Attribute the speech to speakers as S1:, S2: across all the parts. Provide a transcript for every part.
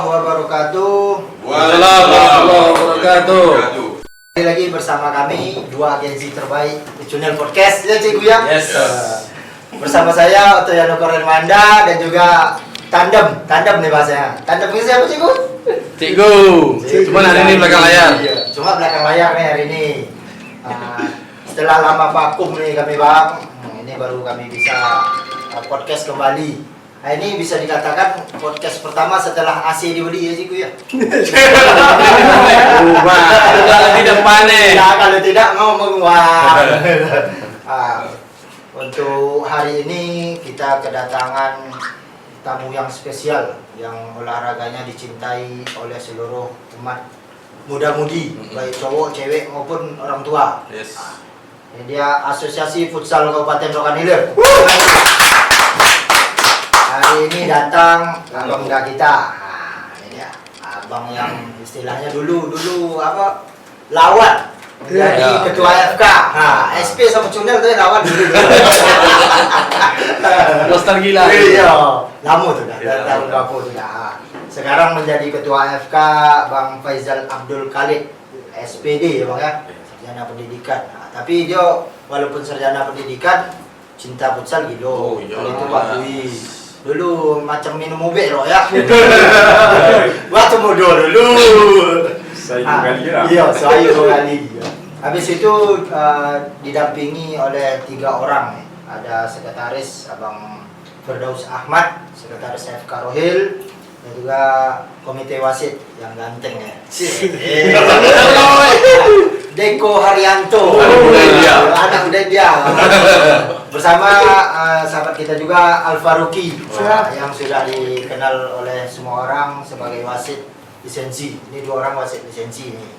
S1: warahmatullahi wabarakatuh.
S2: Waalaikumsalam warahmatullahi wabarakatuh.
S1: Kembali lagi bersama kami dua agensi terbaik di channel podcast ya Cikgu ya.
S2: Yes.
S1: Bersama saya Otoyano Koremanda dan juga tandem nih bahasanya. Tandem ini siapa Cikgu?
S2: Cikgu. Cuma hari ini belakang layar.
S1: Iya, cuma belakang layar nih hari ini. Setelah lama vakum nih kami bang, ini baru kami bisa podcast kembali. Nah, ini bisa dikatakan podcast pertama setelah AC dibeli ya Cikgu ya.
S2: Udah di depan nih.
S1: Ya, kalau tidak mau menguap. Untuk hari ini kita kedatangan tamu yang spesial yang olahraganya dicintai oleh seluruh umat muda-mudi, baik cowok, cewek maupun orang tua.
S2: Yes.
S1: Ini dia Asosiasi Futsal Kabupaten Rokan Hilir. Hari ini datang abang kita. Nah, ini dia. Abang yang istilahnya dulu apa? Lawan. Jadi
S2: Ya,
S1: ketua FK. Nah, SP sama Cunel tuh lawan dulu.
S2: Nostalgia.
S1: Iya. Lama tuh dah,
S2: Ya,
S1: tahun
S2: ya.
S1: berapa tuh dah. Sekarang menjadi ketua FK Bang Faizal Abdul Khalid, SPD ya Bang ya. Sarjana pendidikan. Nah, tapi dia walaupun sarjana pendidikan cinta futsal gitu.
S2: Oh, iya.
S1: Kalau itu Pak Dwi. Dulu macam minum mobil loh ya. Waktu muda dulu.
S3: Saya kali ya.
S1: Iya, saya kali. Habis itu didampingi oleh 3 orang nih. Ada sekretaris Abang Firdaus Ahmad, sekretaris FK Rohil, dan juga komite wasit yang ganteng ya. Deko Haryanto, anak udah dia. Bersama sahabat kita juga Al Faruqi, yang sudah dikenal oleh semua orang sebagai wasit lisensi. Ini 2 orang wasit lisensi nih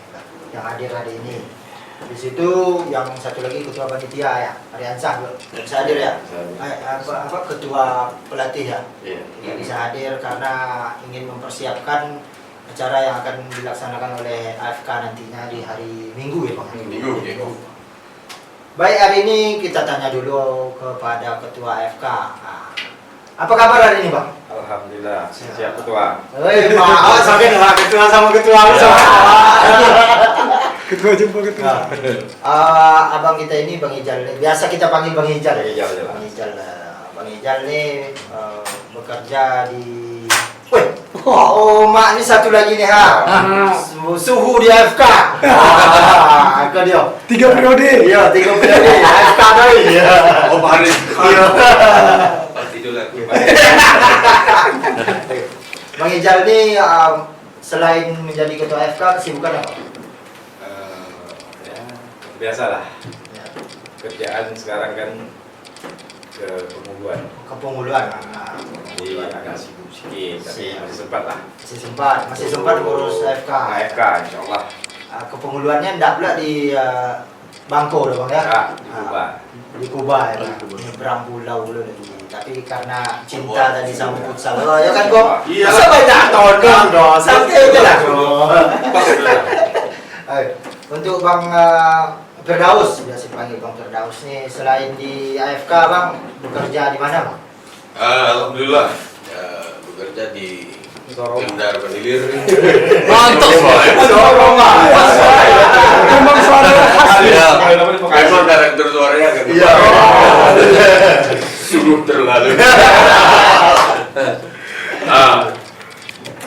S1: yang hadir hari ini. Di situ yang satu lagi ketua panitia ya, Ariansah bisa hadir ya. Apa ketua pelatih ya. Tidak bisa hadir karena ingin mempersiapkan acara yang akan dilaksanakan oleh AFK nantinya di hari Minggu ya Bang.
S2: Minggu.
S1: Baik, hari ini kita tanya dulu kepada ketua AFK. Apa kabar hari ini Bang?
S3: Alhamdulillah, siap ketua.
S1: Maaf sampai nih ketua sama ketua.
S3: Ketua jumpa ketua.
S1: Abang kita ini Bang Ijal, biasa kita panggil Bang Ijal.
S3: Ijal.
S1: Bang Ijal nih bekerja di. Mak ini satu lagi nih suhu di AFK. Ke dia.
S3: 3 periode.
S1: Iya, 3 periode. AFK doi.
S2: Oh, Baris.
S1: Iya.
S2: Tidur lagi.
S1: Bang Ijal nih selain menjadi ketua AFK kesibukan apa?
S3: Ya, biasalah. Kerjaan sekarang kan ke pemuluan.
S1: Kepemuluan.
S3: Jadi agak sibuk sedikit, tapi masih sempat lah.
S1: Masih sempat ngurus AFK.
S3: AFK, insya Allah.
S1: Kepemuluannya enggak pula di Bangko dong Bang ya?
S3: Ya, di Kuba.
S1: Di Kuba ya. Nyebrang pulau dulu lagi. Tapi karena cinta tadi sama futsal. Oh, ya kan kok?
S2: Iya.
S1: Masa banyak tonton dong. Santai aja lah. Untuk Bang Firdaus, biasa dipanggil Bang Firdaus nih, selain di AFK Bang bekerja di mana Bang?
S4: Alhamdulillah ya, bekerja di Pemda Rokan Hilir.
S2: Mantap.
S3: Memang suara khas.
S4: Emang karakter suaranya kan.
S1: Iya.
S4: Sungguh terlalu.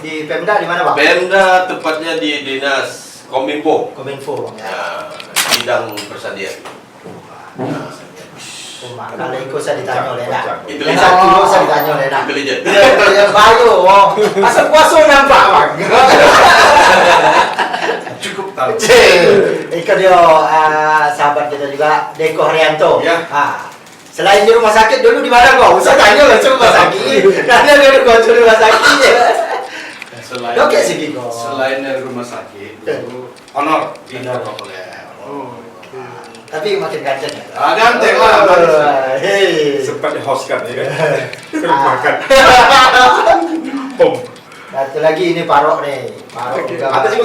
S1: Di Pemda di mana Bang?
S4: Pemda tepatnya di Dinas Kominfo.
S1: Kominfo Bang ya.
S4: Ya, bidang persadian.
S1: Kalau ikut saya ditanya oleh Nak.
S4: Itu
S1: Yang
S4: lihat.
S1: satu saya ditanya oleh Nak.
S4: Intelijen.
S1: Iya, yang bayu. Asal puasa nampak Bang.
S4: Cukup tahu.
S1: Ikut dia sahabat kita juga Deko Haryanto.
S4: Ya.
S1: Selain di rumah sakit dulu di mana kok? Usah tanya langsung rumah sakit. Karena dia kau di rumah sakit ya.
S4: Selain
S1: Oke sih kok.
S4: selain dari rumah sakit, dulu honor di Propoler.
S1: Tapi makin ganteng ya.
S4: Ganteng lah.
S1: Hei.
S3: Sempat di host kan ya kan. Makan.
S1: Satu lagi ini Parok nih. Parok juga.
S4: Atas itu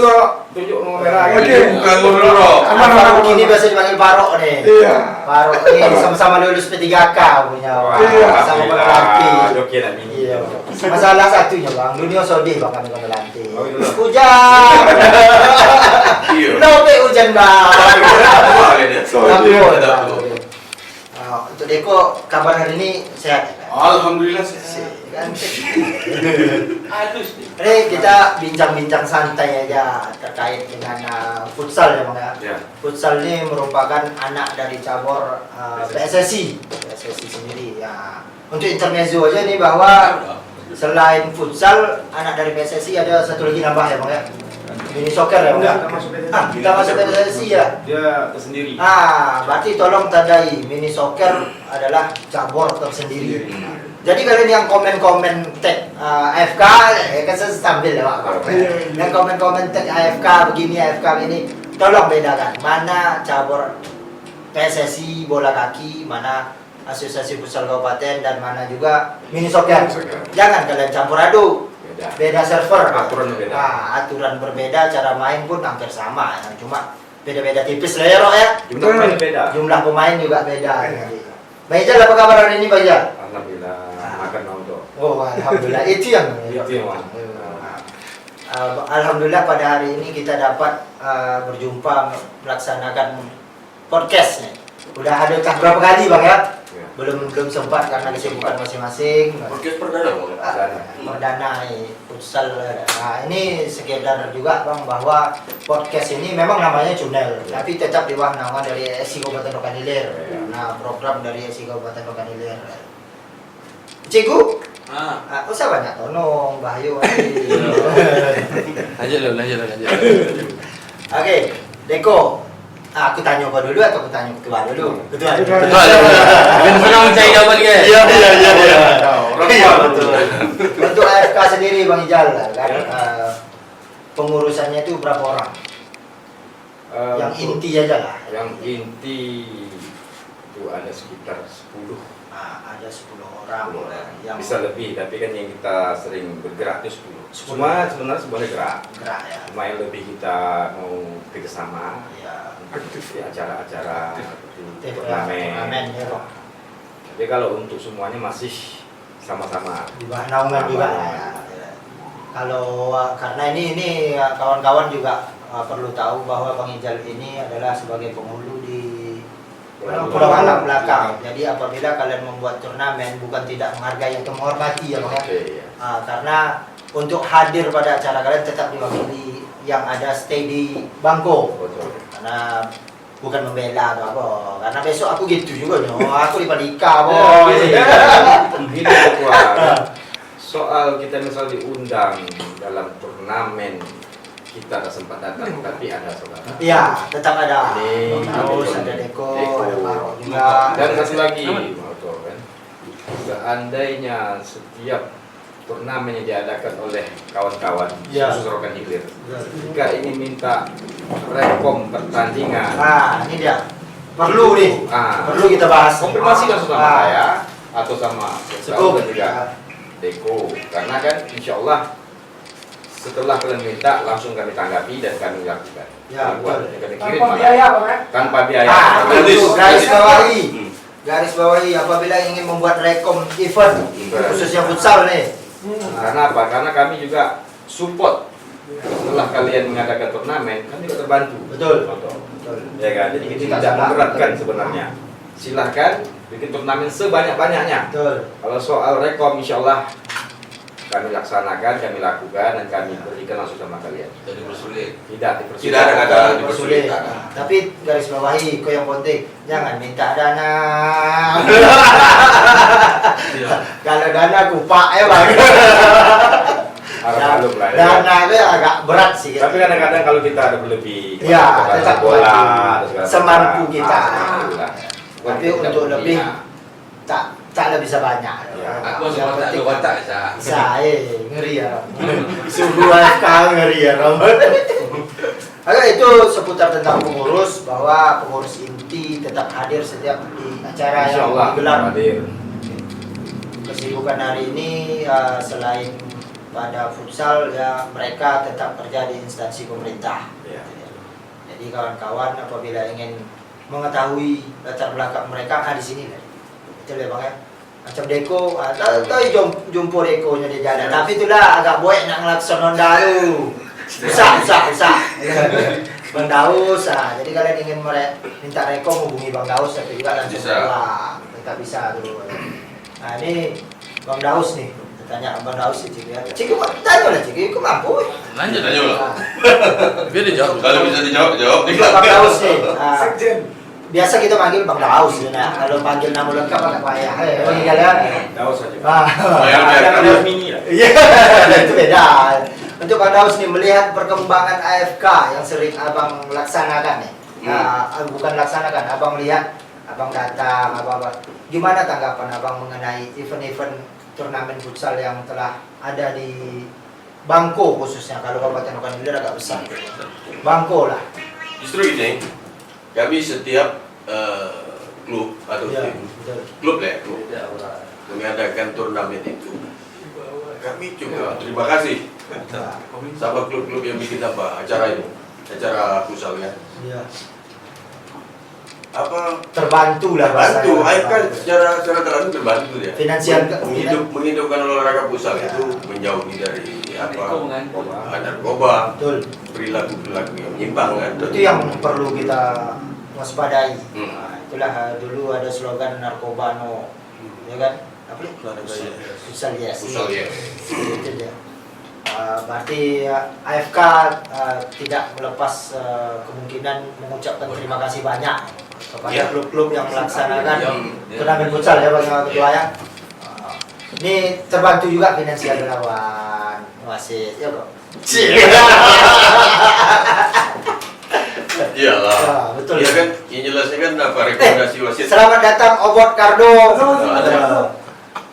S4: tunjuk nomor merah.
S2: Bukan Gubernur.
S1: Parok ini biasa dipanggil Parok nih.
S5: Iya.
S1: Parok ini sama-sama lulus P3K punya. Sama pelatih.
S3: Oke nak mini.
S1: Iya. Masalah satunya bang, dunia sodih bang kami pelatih.
S4: Oh, iya.
S1: Hujan.
S2: Iya.
S1: Nope hujan bang. Tapi untuk Deko kabar hari ini sehat ya kan?
S2: Alhamdulillah sehat.
S1: Kan?
S2: Halus nih.
S1: Ini kita bincang-bincang santai aja terkait dengan futsal ya bang ya.
S2: Ya.
S1: Futsal ini merupakan anak dari cabur PSSI sendiri ya. Untuk intermezzo aja nih bahwa selain futsal anak dari PSSI ada satu lagi nambah ya bang ya. Mini soccer ya bang ya. Kita masuk PSSI ya.
S4: Dia tersendiri.
S1: Berarti tolong tandai mini soccer adalah cabur tersendiri. Jadi kalian yang komen-komen tag AFK, kan saya sambil ya Pak. Yang komen-komen tag AFK begini, AFK begini, tolong bedakan mana cabur PSSI bola kaki, mana Asosiasi Futsal Kabupaten dan mana juga mini soccer. Jangan kalian campur aduk. Beda server.
S3: Aturan berbeda.
S1: Aturan berbeda, cara main pun hampir sama. Cuma beda-beda tipis lah ya, Rok ya.
S3: Jumlah pemain beda.
S1: Jumlah pemain juga beda. Bang Ijal, apa kabar hari ini Bang Ijal?
S3: Alhamdulillah makan untuk.
S1: Oh, alhamdulillah itu yang. Alhamdulillah pada hari ini kita dapat berjumpa melaksanakan podcast nih. Udah ada berapa kali Bang ya? Belum sempat karena kesibukan masing-masing.
S2: Podcast perdana Bang.
S1: Perdana nih futsal. Nah ini sekedar juga Bang bahwa podcast ini memang namanya Cunel, tapi tetap di bawah nama dari SI Kabupaten Rokan Hilir. Nah program dari SI Kabupaten Rokan Hilir. Cikgu, usah banyak tonong, Bahayu.
S2: Lanjut.
S1: Oke, Deko. Aku tanya kau dulu atau aku tanya ketua dulu? Ketua.
S2: Kan senang mencari jawaban guys.
S1: Iya.
S2: Iya betul.
S1: Untuk AFK sendiri Bang Ijal kan pengurusannya itu berapa orang? Yang inti aja lah.
S3: Yang inti itu ada sekitar 10.
S1: Ada 10 orang. Yang
S3: Bisa lebih, tapi kan yang kita sering bergerak itu 10. Semua sebenarnya semuanya gerak.
S1: gerak ya.
S3: Cuma yang lebih kita mau kerjasama
S1: Ya.
S3: di acara-acara seperti
S1: Turnamen
S3: turnamen.
S1: ya Bang.
S3: Tapi kalau untuk semuanya masih sama-sama.
S1: Di bawah naungan juga lah ya. Kalau karena ini kawan-kawan juga perlu tahu bahwa Bang Ijal ini adalah sebagai penghulu di Pulau Alam belakang. Jadi apabila kalian membuat turnamen bukan tidak menghargai atau menghormati ya Bang ya.
S3: Oke, ya.
S1: Karena untuk hadir pada acara kalian tetap diwakili yang ada stay di bangko.
S3: Betul.
S1: Karena bukan membela atau apa. Karena besok aku gitu juga nih. Aku di Padika boy.
S3: Gini Ketua, soal kita misal diundang dalam turnamen kita tak sempat datang, tapi ada saudara.
S1: Iya, tetap ada.
S3: Ini
S1: Terus ada Deko, ada Parok juga.
S3: Dan satu lagi, betul kan? Seandainya setiap turnamen yang diadakan oleh kawan-kawan
S1: Ya.
S3: khusus Rokan Hilir, jika ini minta rekom pertandingan,
S1: Ini dia. Perlu nih. Perlu kita bahas.
S3: konfirmasi langsung sama saya atau sama
S1: Cukup.
S3: dan juga Deko, karena kan insya Allah setelah kalian minta langsung kami tanggapi dan kami lakukan.
S1: Ya, betul.
S3: Yang kami kirim
S5: Tanpa
S3: malah.
S5: biaya Bang ya.
S3: Tanpa biaya.
S2: Gratis.
S1: Itu garis bawahi. Garis bawahi apabila ingin membuat rekom event khususnya futsal nih.
S3: Karena apa? Karena kami juga support setelah kalian mengadakan turnamen, kami juga terbantu.
S1: Betul.
S3: Betul. Ya kan? Jadi kita tidak memberatkan sebenarnya. Silahkan bikin turnamen sebanyak-banyaknya.
S1: Betul.
S3: Kalau soal rekom, insya Allah kami laksanakan, kami lakukan, dan kami berikan langsung sama kalian.
S2: Jadi bersulit.
S3: Tidak dipersulit.
S2: Tidak ada kata
S1: Sulit.
S2: dipersulit.
S1: Tapi garis bawahi kau yang penting jangan minta dana. Kalau dana kupak ya Bang.
S3: Harap lah ya.
S1: Dana itu agak berat sih.
S3: Tapi kadang-kadang kalau kita ada berlebih,
S1: Iya,
S3: kita
S1: tetap
S3: bola,
S1: bantu.
S3: atau segala
S1: Semampu
S3: macam.
S1: kita.
S3: Alhamdulillah.
S1: Tapi
S3: Kita
S1: untuk
S3: punya.
S1: lebih tak ada bisa banyak.
S3: Ya.
S2: Aku masuk
S1: Yang
S2: kontak,
S1: penting
S2: lu kontak bisa.
S1: Bisa, ngeri ya. Subuh AFK ngeri ya. Oke, itu seputar tentang pengurus, bahwa pengurus inti tetap hadir setiap di acara
S3: Insya
S1: yang
S3: Allah
S1: digelar.
S3: hadir.
S1: Kesibukan hari ini selain pada futsal ya mereka tetap kerja di instansi pemerintah.
S3: Ya.
S1: Jadi kawan-kawan apabila ingin mengetahui latar belakang mereka di sini betul ya bang ya. Macam Deko, tahu jumpa Dekonya di jalan. Tapi itulah agak boy nak ngelakson daru. Usah. Bang Daus, jadi kalian ingin minta reko hubungi Bang Daus atau juga langsung pulang. Kita bisa dulu. Nah ini Bang Daus nih, tanya Bang Daus sih Cik ya. Cik, tanya lah Cik, kok mampu?
S2: Lanjut lah. Biar dijawab. Kalau bisa dijawab.
S1: Bang Daus nih. Biasa kita panggil Bang Daus ya. Kalau panggil nama lengkap agak payah. Ini kalian.
S3: Daus saja.
S1: Ada mini lah. Iya, itu beda. Untuk Bang Daus nih melihat perkembangan AFK yang sering abang laksanakan nih. Bukan laksanakan, abang lihat, abang datang, apa-apa. Gimana tanggapan abang mengenai event-event turnamen futsal yang telah ada di Bangko khususnya, kalau Kabupaten Okan Ilir agak besar. Bangko lah.
S5: Justru ini kami setiap klub atau tim, klub mengadakan turnamen itu, kami juga terima kasih sama klub-klub yang bikin acara ini, acara futsal ya.
S1: Iya.
S5: Apa
S1: Terbantu lah
S5: bantu,
S1: bahasanya.
S5: kan secara terlalu terbantu ya.
S1: Finansial
S5: menghidupkan olahraga futsal itu menjauhi dari narkoba,
S1: betul.
S5: perilaku yang menyimpang kan.
S1: Itu yang perlu kita waspadai.
S5: Hmm.
S1: Nah, itulah dulu ada slogan narkoba no, ya kan? Apa nih? Futsal yes.
S5: Futsal yes.
S1: Itu dia. Berarti AFK tidak melepas kemungkinan mengucapkan terima kasih banyak kepada klub-klub yang melaksanakan turnamen futsal ya Bang Ketua ya. Ini terbantu juga finansial lawan wasit ya Bro.
S5: Iyalah.
S1: Betul.
S5: Iya kan, yang jelasnya kan apa rekomendasi wasit.
S1: Selamat datang Obot Kardo.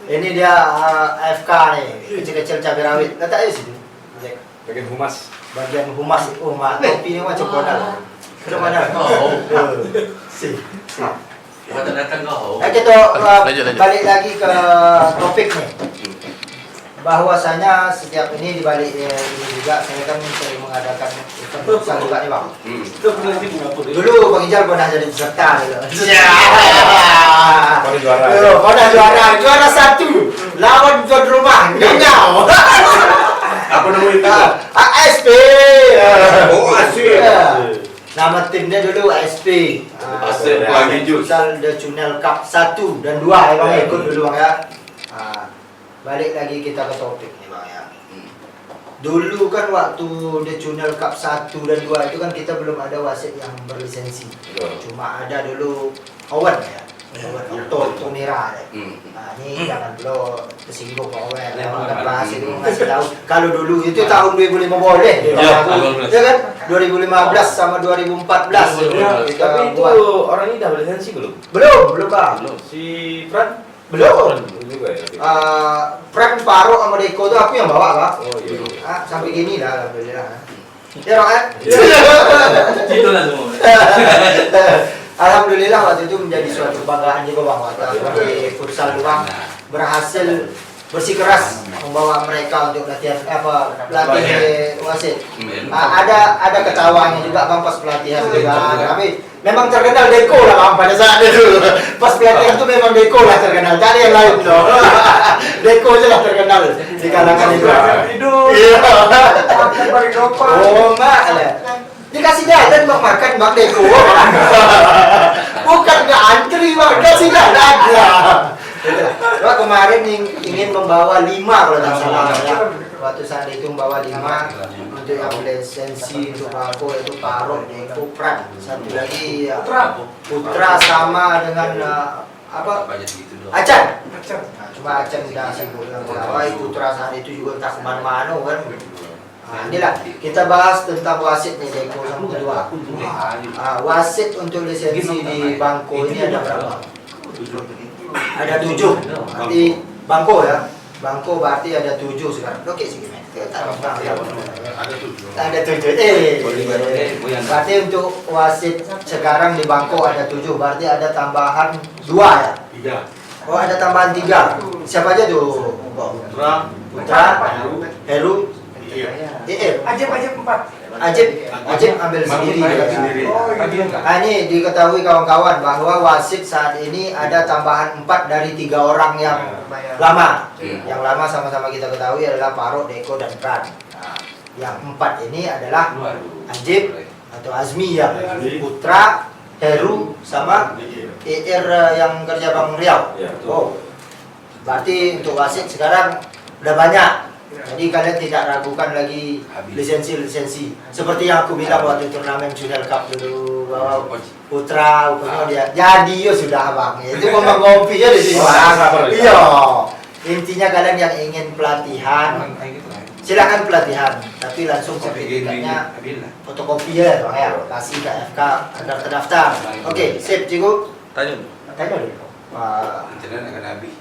S1: Ini dia AFK nih, kecil-kecil cabai rawit. Letak aja situ.
S3: Bagian humas.
S1: Bagian humas. Oh, topi ini macam kodal. Coba mana? Si.
S2: Datang kau.
S1: Kita
S2: Lanjut.
S1: balik lagi ke topik nih. Bahwasanya setiap ini dibalik ini juga saya kan sering mengadakan event futsal juga nih Bang. Dulu Bang Ijal pernah jadi peserta dulu. Pernah juara 1 lawan tuan rumah Nyau.
S5: Apa nama itu?
S1: ASP.
S5: Oh, ASP.
S1: Nama timnya dulu ASP.
S5: ASP Pelangi Jus.
S1: Futsal The Channel Cup 1 dan 2 ya Bang, ikut dulu Bang ya. Balik lagi kita ke topik nih Bang ya. Dulu kan waktu The Channel Cup 1 dan 2 itu kan kita belum ada wasit yang berlisensi. Cuma ada dulu Owen ya. Owen Tonira deh. Nah, ini jangan dulu tersinggung Pak Owen. Memang kan bahas itu ngasih tahu. Kalau dulu itu tahun 2005 boleh. Ya kan? 2015 sama 2014.
S3: Tapi itu orang ini udah berlisensi belum?
S1: Belum Bang.
S3: Si Fran
S1: Belum.
S3: juga ya.
S1: Frank Faro sama Deko tuh aku yang bawa Pak.
S3: Oh iya.
S1: Sampai gini lah alhamdulillah. Ya Roh kan?
S2: Itu lah semua.
S1: Alhamdulillah waktu itu menjadi suatu kebanggaan juga Bang. Waktu futsal Bang berhasil bersikeras membawa mereka untuk latihan pelatih wasit. Ada ketawanya juga Bang pas pelatihan juga. Tapi memang terkenal Deko lah Bang pada saat itu. Pas pelatihan itu memang Deko lah terkenal. Cari yang lain loh. Deko aja lah terkenal di kalangan itu. Iya. Oh enggak lah. Dikasih jajan Bang makan Bang Deko. Bukan nggak antri Bang, kasih jajan. Wah kemarin ingin membawa 5 kalau tidak salah ya. Waktu saat itu membawa 5 untuk yang lisensi untuk Bangko itu Paro, Deko, Pran. Satu lagi ya, Putra sama dengan Acan. Nah, cuma Acan sudah sibuk dengan pegawai. Putra saat itu juga entah kemana-mana kan. Nah, inilah kita bahas tentang wasit nih Deko sama kedua. Wasit untuk lisensi di Bangko ini ada berapa? Ada 7. Berarti Bangko ya. Bangko berarti ada 7 sekarang. Oke sih gimana? Ada 7. Berarti untuk wasit sekarang di Bangko ada 7. Berarti ada tambahan 2 ya. Oh, ada tambahan 3. Siapa aja tuh? Putra, Heru,
S6: Ajib 4.
S1: Ajib ambil sendiri. Nah, ini diketahui kawan-kawan bahwa wasit saat ini ada tambahan 4 dari 3 orang yang lama. Yang lama sama-sama kita ketahui adalah Faruk, Deko, dan Pran. Nah, yang 4 ini adalah Ajib atau Azmi ya, Putra, Heru, sama yang kerja Bang Riau. Oh, berarti untuk wasit sekarang udah banyak. Jadi kalian tidak ragukan lagi lisensi seperti yang aku bilang waktu turnamen Junior Cup dulu bahwa Putra dia jadi ya sudah bang, itu ngomong ngopi aja di sini. Iya, intinya kalian yang ingin pelatihan silakan pelatihan, tapi langsung sertifikatnya fotokopi ya bang ya, kasih ke FK agar terdaftar. Oke, sip Cikgu. Tanya dulu.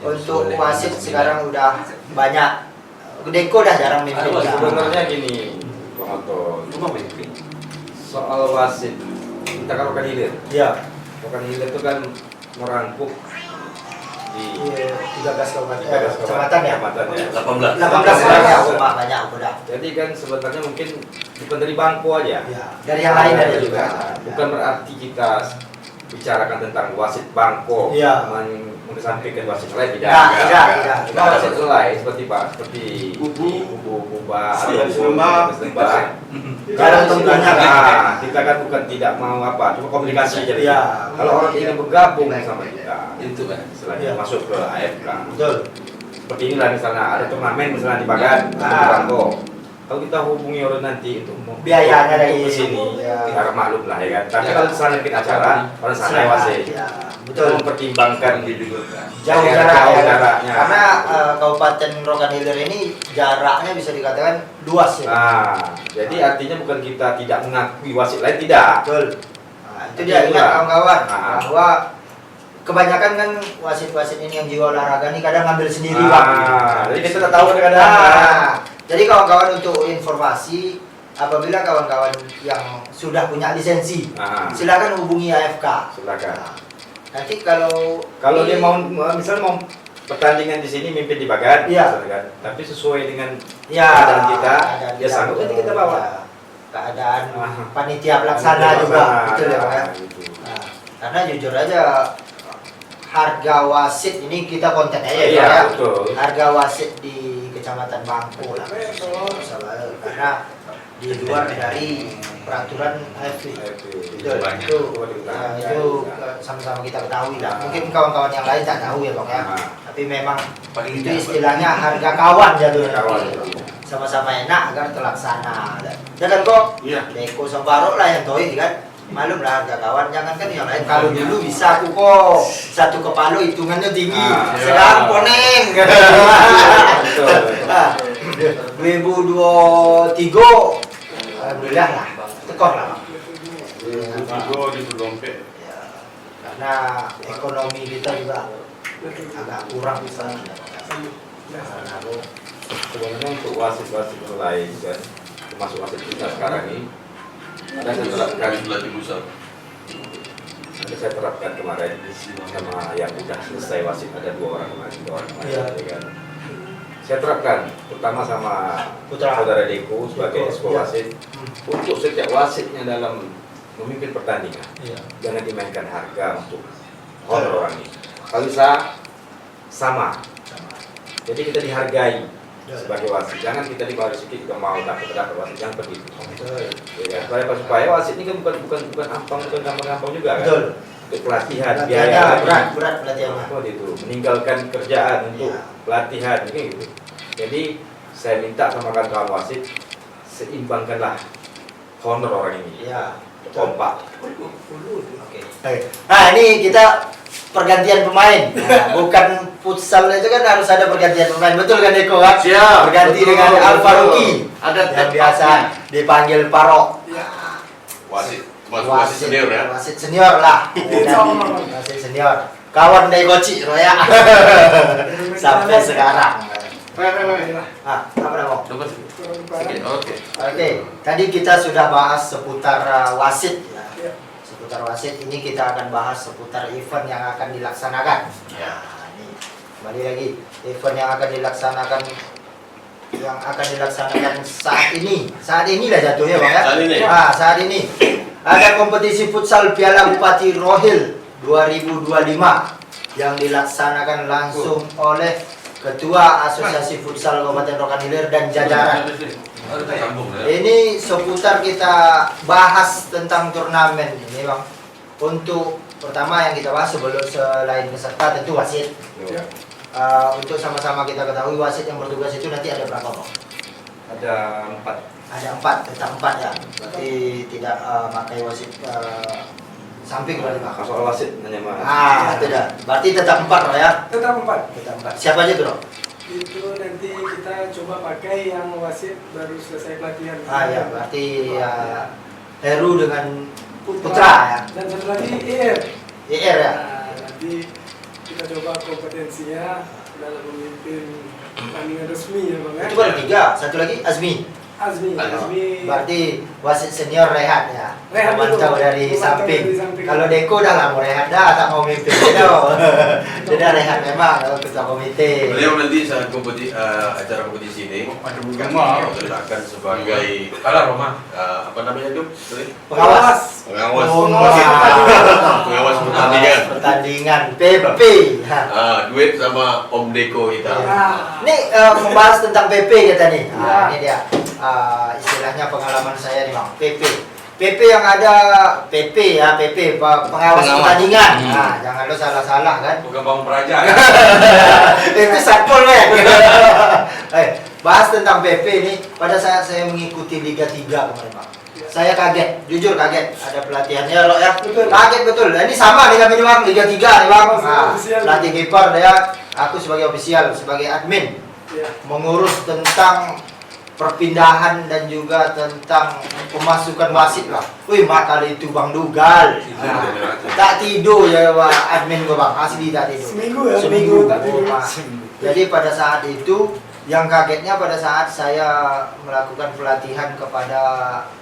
S1: Untuk wasit sekarang udah banyak. Deko dah jarang mimpin.
S3: Sebenarnya gini, Bang Anton. Soal wasit, kita kan Rokan Hilir.
S1: Iya.
S3: Rokan Hilir itu kan merangkup di
S1: 13 kecamatan ya. 18 ya, banyak udah.
S3: Jadi kan sebenarnya mungkin bukan dari Bangko aja.
S1: Ya, dari yang lain ada juga.
S3: Bukan berarti kita bicarakan tentang wasit Bangko, mengesampingkan wasit lain tidak. Tidak. Wasit lain seperti Buba,
S1: Jarang tentunya.
S3: Kita kan bukan tidak mau cuma komunikasi jadi. Kalau orang ingin bergabung sama kita, itu kan istilahnya masuk ke AFK.
S1: Betul.
S3: Seperti inilah misalnya ada turnamen misalnya di Bagan, Bangko. Kalau kita hubungi orang nanti itu
S1: biayanya dari
S3: sini, harap maklum lah ya kan. Tapi kalau misalnya bikin acara, orang santai wasit. Betul. Mempertimbangkan
S1: jauh jaraknya. Karena Kabupaten Rokan Hilir ini jaraknya bisa dikatakan luas ya.
S3: Jadi artinya bukan kita tidak mengakui wasit lain, tidak.
S1: Betul. Itu dia ingat kawan-kawan bahwa kebanyakan kan wasit-wasit ini yang jiwa olahraga ini kadang ngambil sendiri bang.
S3: Jadi kita tahu kadang-kadang.
S1: Jadi kawan-kawan untuk informasi, apabila kawan-kawan yang sudah punya lisensi, silakan hubungi AFK.
S3: Silakan.
S1: Nanti kalau
S3: dia mau misalnya mau pertandingan di sini mimpin di Bagan, kan? Tapi sesuai dengan keadaan kita, dia sanggup nanti kita bawa.
S1: Keadaan panitia pelaksana juga, betul ya Pak. Karena jujur aja harga wasit ini kita konten aja ya.
S3: Betul.
S1: Harga wasit di Kecamatan Bangko lah, karena di luar dari peraturan AFP. Itu sama-sama kita ketahui lah. Mungkin kawan-kawan yang lain tak tahu ya Bang ya. Tapi memang itu istilahnya harga kawan jadinya. Sama-sama enak agar terlaksana. Jangan kok. Deko sama Faruk lah yang toy kan. Malum lah harga kawan, jangan kan yang lain. Kalau dulu bisa aku kok satu kepala hitungannya tinggi, sekarang poneng. 2023, alhamdulillah lah, tekor lah.
S5: 2023 di dompet.
S1: Karena ekonomi kita juga agak kurang misalnya.
S3: Sebenarnya untuk wasit-wasit lain kan, termasuk wasit kita sekarang ini. Ada saya terapkan kemarin sama yang sudah selesai wasit, ada 2 orang kemarin, kan. Saya terapkan pertama sama saudara Deko sebagai wasit untuk setiap wasitnya dalam memimpin pertandingan jangan dimainkan harga untuk honor orang ini. Kalau bisa sama, jadi kita dihargai sebagai wasit, jangan kita di bawah sedikit kita mau dapat wasit, jangan begitu. Supaya wasit ini kan bukan gampang juga kan. Untuk pelatihan, biaya
S1: berat pelatihannya.
S3: Itu meninggalkan kerjaan untuk pelatihan gitu. Jadi saya minta sama kawan-kawan wasit, seimbangkanlah honor orang ini. Kompak.
S1: Nah ini kita pergantian pemain, bukan futsal itu kan harus ada pergantian pemain, betul kan Deko?
S5: Siap.
S1: Berganti dengan Al-Faruqi, yang biasa dipanggil Faruk.
S5: Wasit senior ya.
S1: Wasit senior lah. Wasit senior. Kawan dari Goci Roya. Sampai sekarang. Apa nama? Oke. Tadi kita sudah bahas seputar wasit. Seputar wasit ini kita akan bahas seputar event yang akan dilaksanakan. Ini Kembali lagi event yang akan dilaksanakan saat inilah jatuhnya bang ya. Saat ini ada kompetisi futsal Piala Bupati Rohil 2025 yang dilaksanakan langsung oleh Ketua Asosiasi Futsal Kabupaten Rokan Hilir dan jajaran. Ini seputar kita bahas tentang turnamen ini bang. Untuk pertama yang kita bahas selain peserta tentu wasit. Untuk sama-sama kita ketahui wasit yang bertugas itu nanti ada berapa bang?
S3: Ada 4.
S1: Ada 4, tetap 4 ya. Berarti tidak pakai wasit samping berarti bang.
S3: Soal wasit hanya
S1: tidak. Berarti tetap 4 bang ya?
S6: Tetap 4.
S1: Tetap 4. Siapa aja tuh bang?
S6: Itu nanti kita coba pakai yang wasit baru selesai pelatihan.
S1: Ya berarti Heru dengan Putra ya.
S6: Dan satu lagi IR.
S1: IR ya.
S6: Nah, nanti kita coba kompetensinya dalam memimpin pertandingan resmi ya bang ya.
S1: Itu baru 3, satu lagi Azmi.
S6: Azmi.
S1: Berarti wasit senior Rehat ya.
S6: Rehat
S1: Mantau
S6: dulu.
S1: dari
S6: Memantau
S1: samping.
S6: dari samping.
S1: Kalau Deko dah lah mau rehat dah, tak mau mimpin dia. Dia rehat memang kalau ketua komite.
S5: Beliau nanti saat acara kompetisi ini akan sebagai apa namanya itu?
S1: Pengawas.
S5: Pengawas
S1: pertandingan PP.
S5: Duet sama Om Deko kita.
S1: Ini membahas tentang PP kita nih. Ini dia. Istilahnya pengalaman saya nih bang. PP yang ada PP ya, pengawas pertandingan. Jangan lo salah kan.
S2: Bukan Bang Praja ya.
S1: Itu satpol ya. Bahas tentang PP ini pada saat saya mengikuti Liga 3 kemarin bang. Saya kaget, jujur kaget. Ada pelatihannya loh ya. Kaget betul. Nah, ini sama dengan ini bang, Liga 3 nih bang. Pelatih kiper ya. Aku sebagai ofisial, sebagai admin mengurus tentang perpindahan dan juga tentang pemasukan wasit lah. Wih, kali itu Bang Dugal. Tak tidur ya Pak admin gua Bang, asli tak tidur. Seminggu tak tidur. Jadi pada saat itu yang kagetnya pada saat saya melakukan pelatihan kepada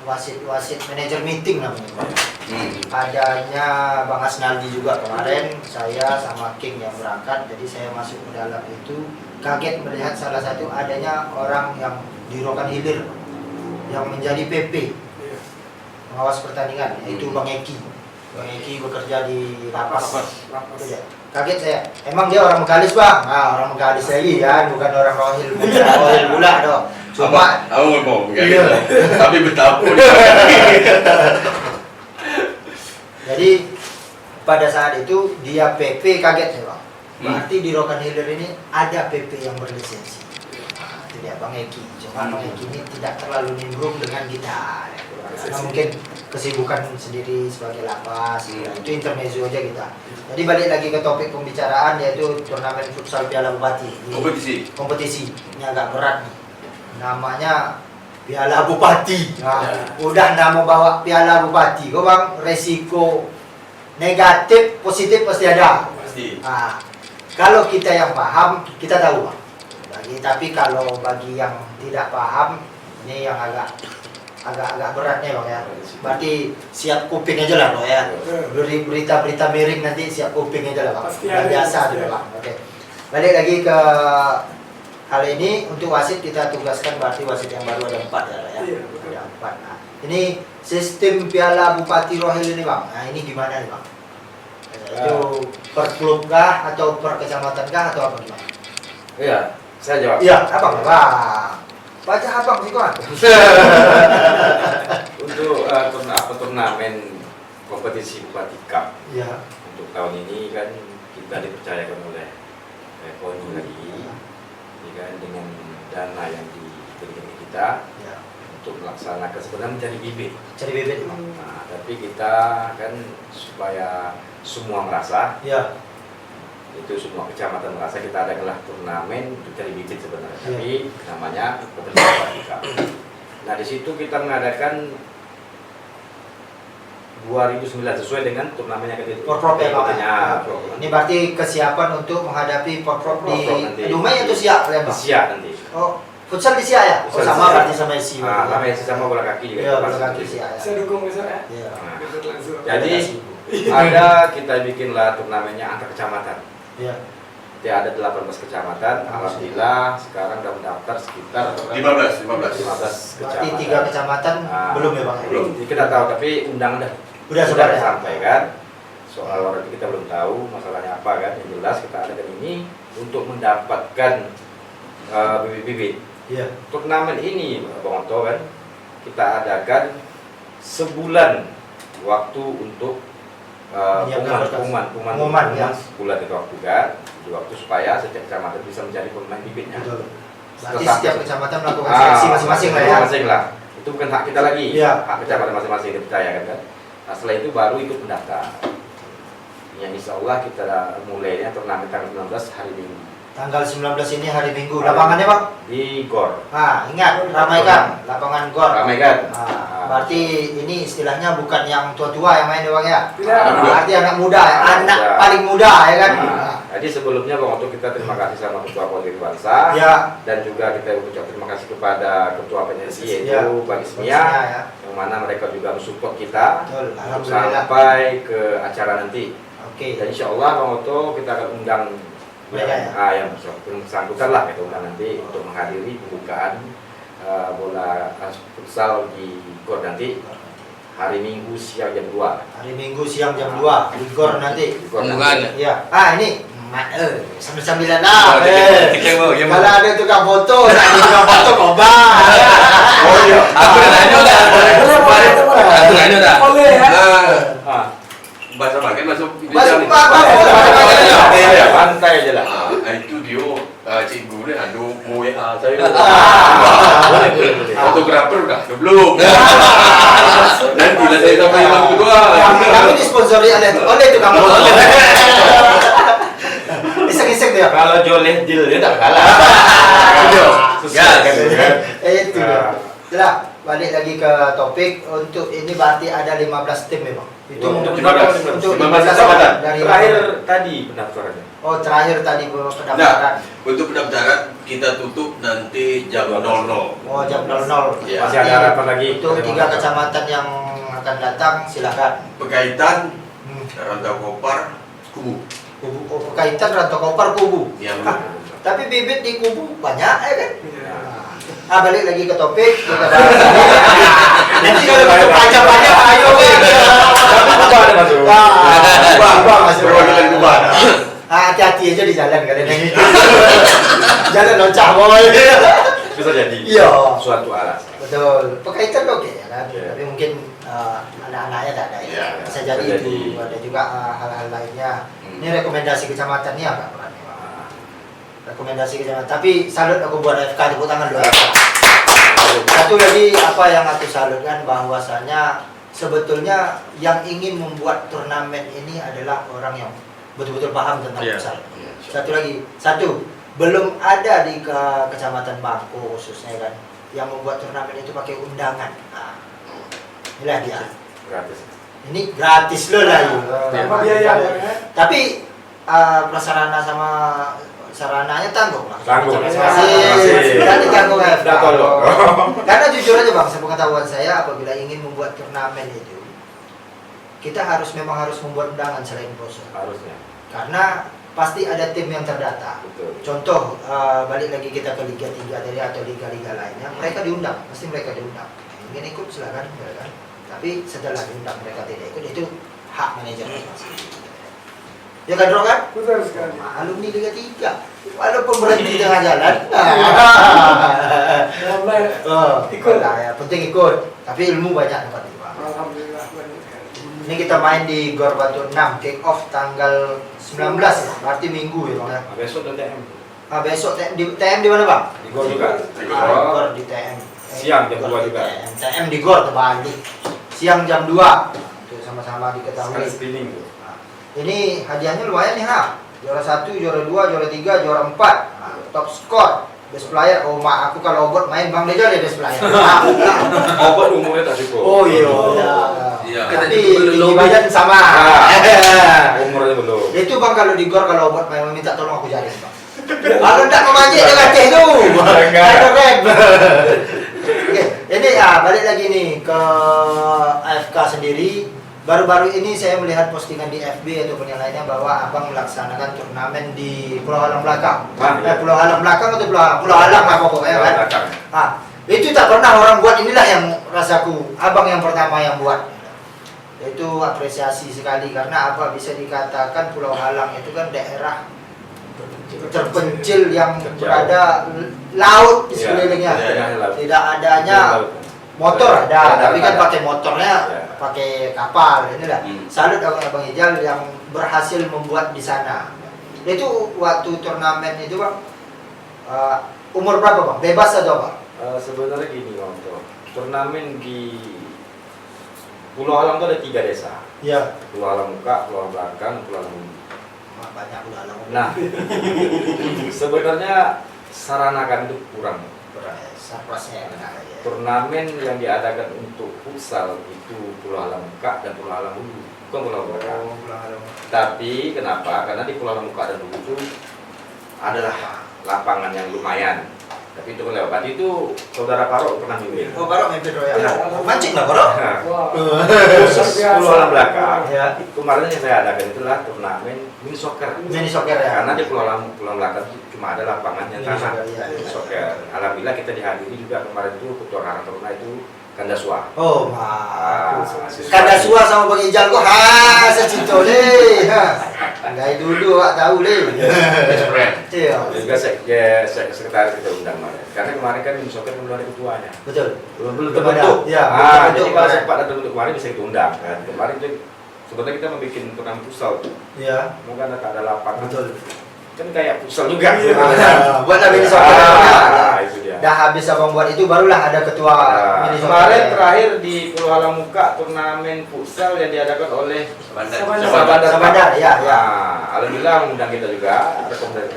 S1: wasit-wasit manajer meeting namanya Bang. Adanya Bang Asnaldi juga kemarin, saya sama King yang berangkat, jadi saya masuk ke dalam itu kaget melihat salah satu adanya orang yang di Rokan Hilir yang menjadi PP pengawas pertandingan, yaitu Bang Eki. Bang Eki bekerja di lapas. Kaget saya. Emang dia orang Mekalis bang? Orang Mekalis lagi kan, bukan orang Rohil pula dong. Cuma
S5: ngomong kayak gitu. Tapi betapa.
S1: Jadi pada saat itu dia PP, kaget saya bang. Berarti di Rokan Hilir ini ada PP yang berlisensi. Itu dia Bang Eki. Cuma Bang Eki ini tidak terlalu nimbrung dengan kita. Karena mungkin kesibukan sendiri sebagai lapas. Itu intermezzo aja kita. Jadi balik lagi ke topik pembicaraan, yaitu turnamen futsal Piala Bupati. Kompetisi. Ini agak berat nih. Namanya Piala Bupati. Udah nama bawa Piala Bupati. Kok bang, resiko negatif, positif pasti ada. Kalau kita yang paham, kita tahu bang. Tapi kalau bagi yang tidak paham, ini yang agak beratnya bang ya. Berarti siap kuping aja lah bang ya. Beri berita-berita miring nanti siap kuping aja lah bang. Udah biasa juga bang. Oke. Balik lagi ke hal ini, untuk wasit kita tugaskan berarti wasit yang baru ada 4 ya. Ada 4. Nah, ini sistem Piala Bupati Rohil ini bang. Nah ini gimana nih bang? Itu per klub kah atau per kecamatan kah atau apa gimana?
S3: Iya, saya jawab.
S1: Iya, abang. Baca abang sih kawan.
S3: Untuk turnamen kompetisi Bupati Cup.
S1: Iya.
S3: Untuk tahun ini kan kita dipercayakan oleh KONI lagi, ini kan dengan dana yang diberikan kita untuk melaksanakan sebenarnya mencari bibit.
S1: Cari bibit bang.
S3: Nah, tapi kita kan supaya semua merasa, itu semua kecamatan merasa kita adalah turnamen untuk cari bibit sebenarnya, tapi namanya kompetisi Bupati Cup. Nah di situ kita mengadakan 2009 sesuai dengan turnamennya ketika
S1: Porprov ya Pak. Ini berarti kesiapan untuk menghadapi Porprov di Dumai atau Siak kalian Pak?
S3: Siak nanti.
S1: Oh, futsal di Siak ya? Oh, sama berarti sama isi.
S3: Sama isi sama bola kaki juga.
S1: Iya, bola kaki Siak ya.
S6: Saya dukung besok ya.
S1: Iya.
S3: Jadi ada kita bikinlah turnamennya antar kecamatan.
S1: Iya.
S3: Dia ada 18 kecamatan, alhamdulillah sekarang udah mendaftar sekitar
S5: 15
S3: 15
S1: Berarti
S3: kecamatan.
S1: 3 kecamatan
S3: Nah,
S1: belum ya Bang?
S3: Belum, kita tahu tapi undangan
S1: Udah
S3: sudah
S1: ya?
S3: disampaikan. Soal orang kita belum tahu masalahnya apa kan. Yang jelas kita adakan ini untuk mendapatkan bibit-bibit.
S1: Iya.
S3: Turnamen ini Bang Otto kan kita adakan sebulan waktu untuk pengumuman
S1: ya.
S3: sebulan itu waktu kan, di waktu supaya setiap kecamatan bisa mencari pemain bibitnya.
S1: Betul. Berarti
S3: Tetap-
S1: setiap kecamatan melakukan seleksi masing-masing lah ya.
S3: Masing-masing lah. Itu bukan hak kita lagi.
S1: Iya.
S3: Hak kecamatan masing-masing dipercaya kan. Nah, setelah itu baru ikut mendaftar. Yang insya Allah kita mulainya turnamen tanggal 19 hari Minggu
S1: Tanggal 19 ini hari Minggu. Lapangannya Bang?
S3: di GOR.
S1: Ingat, ramaikan lapangan GOR.
S3: Ramai kan?
S1: Berarti ini istilahnya bukan yang tua-tua yang main ya Bang ya?
S6: Tidak.
S1: Berarti anak muda, anak
S3: Muda.
S1: paling muda ya kan?
S3: Nah, jadi sebelumnya Bang Otto kita terima kasih sama Ketua Politik Bangsa
S1: Ya.
S3: dan juga kita ucap terima kasih kepada Ketua PNSI yaitu
S1: Ya.
S3: Bang
S1: Ismia,
S3: Ismia
S1: ya.
S3: yang mana mereka juga mensupport kita
S1: Betul,
S3: untuk
S1: alhamdulillah.
S3: sampai ke acara nanti.
S1: Oke.
S3: Dan insya Allah Bang Otto kita akan undang
S1: Mereka ya?
S3: yang bersangkutan lah kita undang nanti untuk menghadiri pembukaan bola futsal di GOR nanti hari Minggu siang jam 2.
S1: Hari Minggu siang jam 2 di GOR nanti.
S3: Di GOR nanti.
S2: Pembukaan.
S1: Iya. Ini sambil-sambilan lah.
S2: Kita mau, ya, mau.
S1: Kalau ada tukang foto, nanti tukang foto koba.
S5: Oh iya.
S2: Aku udah nanya udah. Aku nanya udah.
S6: Boleh ya.
S3: Ah,
S5: Bahasa makan masuk
S1: Masuk
S5: apa?
S3: pantai aja lah.
S5: Itu dia cikgu ni aduh mau WA saya.
S3: Boleh, boleh, boleh.
S5: Fotografer udah belum. Nanti lah saya sampai yang kedua.
S1: Kami disponsori oleh tukang foto. Iseng-iseng dia.
S3: Kalau Joleh deal dia tak kalah.
S2: Gas.
S1: Itu dia. Jelas, balik lagi ke topik. Untuk ini berarti ada 15 tim memang. Itu untuk
S5: 15.
S1: untuk
S5: 15
S1: 15
S5: kecamatan.
S1: dari
S3: Terakhir tadi pendaftarannya.
S1: Oh, terakhir tadi pendaftaran.
S5: Untuk pendaftaran kita tutup nanti jam 00.
S1: Oh, jam 00.
S5: Ya.
S3: Masih ada harapan lagi.
S1: Untuk 3 kecamatan yang akan datang silakan.
S5: Berkaitan
S1: Hmm.
S5: Rantau Kopar Kubu.
S1: Kubu, oh, Pekaitan Rantau Kopar Kubu.
S5: Yang
S1: Tapi bibit di Kubu banyak ya kan?
S6: Iya.
S1: Balik lagi ke topik kita bahas. Nanti kalau panjang-panjang ayo kan.
S3: Tapi Kuba ada masuk.
S1: Kuba masuk.
S5: Perwakilan Kuba.
S1: Hati-hati aja di jalan kalian yang itu. Jalan loncah boy.
S3: Bisa jadi.
S1: Iya.
S3: Suatu alasan.
S1: Betul. Pekaitan oke ya kan.
S3: Iya.
S1: Tapi mungkin anak-anaknya tak ada ya.
S5: Iya.
S1: Bisa jadi
S3: Bisa
S1: itu.
S3: jadi.
S1: Ada juga hal-hal lainnya. Ini rekomendasi kecamatan ini agak berat. Rekomendasi kecamatan. Tapi salut aku buat FK, tepuk tangan dulu. Satu lagi apa yang aku salutkan bahwasanya sebetulnya yang ingin membuat turnamen ini adalah orang yang betul-betul paham tentang
S2: Iya.
S1: futsal. Satu, belum ada di kecamatan Bangko khususnya kan yang membuat turnamen itu pakai undangan. Nah, inilah dia.
S3: Gratis.
S1: Ini gratis loh lah.
S6: Tanpa biaya ya.
S1: Tapi prasarana sama sarananya tanggung lah.
S3: Tanggung.
S1: Masih. Nanti tanggung FK.
S3: Udah tolong.
S1: Karena jujur aja Bang, sepengetahuan saya apabila ingin membuat turnamen itu kita memang harus membuat undangan selain brosur.
S3: Harusnya.
S1: Karena pasti ada tim yang terdata.
S3: Betul.
S1: Contoh, balik lagi kita ke Liga 3 tadi atau liga-liga lainnya, mereka diundang, pasti mereka diundang. Ingin ikut silakan, ya kan? Tapi setelah diundang mereka tidak ikut, itu hak manajemen masing. Ya kan, Bro kan?
S6: Betul sekali.
S1: Alumni Liga 3, walaupun berhenti di tengah jalan,
S6: Alhamdulillah.
S1: ikut lah ya, penting ikut. Tapi ilmu banyak dapat itu. Bang.
S6: Alhamdulillah banyak sekali.
S1: Ini kita main di Gor Batu 6, kick off tanggal 19 ya, berarti minggu ya Bang ya.
S3: Besok dan TM.
S1: Besok TM di mana Bang?
S3: Di GOR juga.
S1: Gor di TM.
S3: Siang jam 2 juga.
S1: TM di Gor terbalik. Siang jam 2. Itu sama-sama diketahui.
S3: Sekali screening tuh.
S1: Ini hadiahnya lumayan nih ha. Juara 1, juara 2, juara 3, juara 4. Top skor. Best player. Oh mak, aku kalau obot main Bang Dejo deh best player.
S3: Obat umurnya tak cukup.
S1: Oh iya.
S5: Iya.
S1: Tapi tinggi badan sama.
S3: Umurnya belum.
S1: Itu Bang kalau di Gor kalau obot main minta tolong aku jaring Bang. Kalau enggak memanjat dengan teh tu. Keren. Oke, ini ya balik lagi nih ke AFK sendiri. baru-baru ini saya melihat postingan di FB ataupun yang lainnya bahwa abang melaksanakan turnamen di Pulau Halang Belakang. Pulau Halang Belakang atau Pulau Halang lah pokoknya kan. Itu tak pernah orang buat, inilah yang rasaku abang yang pertama yang buat. Itu apresiasi sekali karena apa, bisa dikatakan Pulau Halang itu kan daerah terpencil yang berada laut di sekelilingnya. Tidak adanya motor ada, tapi kan pakai motornya pakai kapal. Inilah salut abang Ijal yang berhasil membuat di sana. Itu waktu turnamen itu bang, umur berapa bang? Bebas atau apa?
S3: Sebenarnya gini bang, turnamen di Pulau Halang itu ada 3 desa.
S1: Iya.
S3: Pulau Halang Muka, Pulau Halang Belakang, Pulau Halang Ulu.
S1: Banyak Pulau Halang.
S3: Nah, sebenarnya sarana kan itu kurang.
S1: Sarpasnya
S3: Turnamen yang diadakan untuk futsal itu Pulau Halang Muka dan Pulau Halang Ulu, bukan Pulau Halang Belakang. Tapi kenapa? Karena di Pulau Halang Muka dan Ulu itu adalah lapangan yang lumayan. Tapi itu lewat itu saudara Parok pernah mimpin.
S1: Oh, Parok mimpin Royal.
S3: Nah,
S1: Mancing lah Parok.
S3: Khusus Pulau Halang Belakang. Ya. Kemarin yang saya adakan itulah turnamen mini soccer.
S1: Mini soccer ya.
S3: Karena di Pulau Halang Belakang cuma ada lapangan yang tanah.
S1: Mini
S3: soccer. Alhamdulillah kita dihadiri juga kemarin itu Ketua Karang Taruna itu Kandaswa.
S1: Oh, Kandaswa sama Bang Ijal kok secinta deh. Enggak dulu Wak tahu deh. Iya.
S3: Juga sekretaris kita undang kemarin. Karena kemarin kan mini soccer belum ada ketuanya.
S1: Betul.
S3: Belum terbentuk.
S1: Ya,
S3: jadi kalau sempat ada terbentuk kemarin bisa kita undang kan. Kemarin itu sebetulnya kita membuat turnamen futsal. Iya. Mungkin ada lapangan. Betul. Kan kayak futsal juga.
S1: Buat mini soccer.
S3: Itu dia.
S1: Dah habis abang buat itu barulah ada ketua mini soccer.
S3: Kemarin terakhir di Pulau Halang Muka turnamen futsal yang diadakan oleh Sabandar. Ya. Alhamdulillah undang kita juga,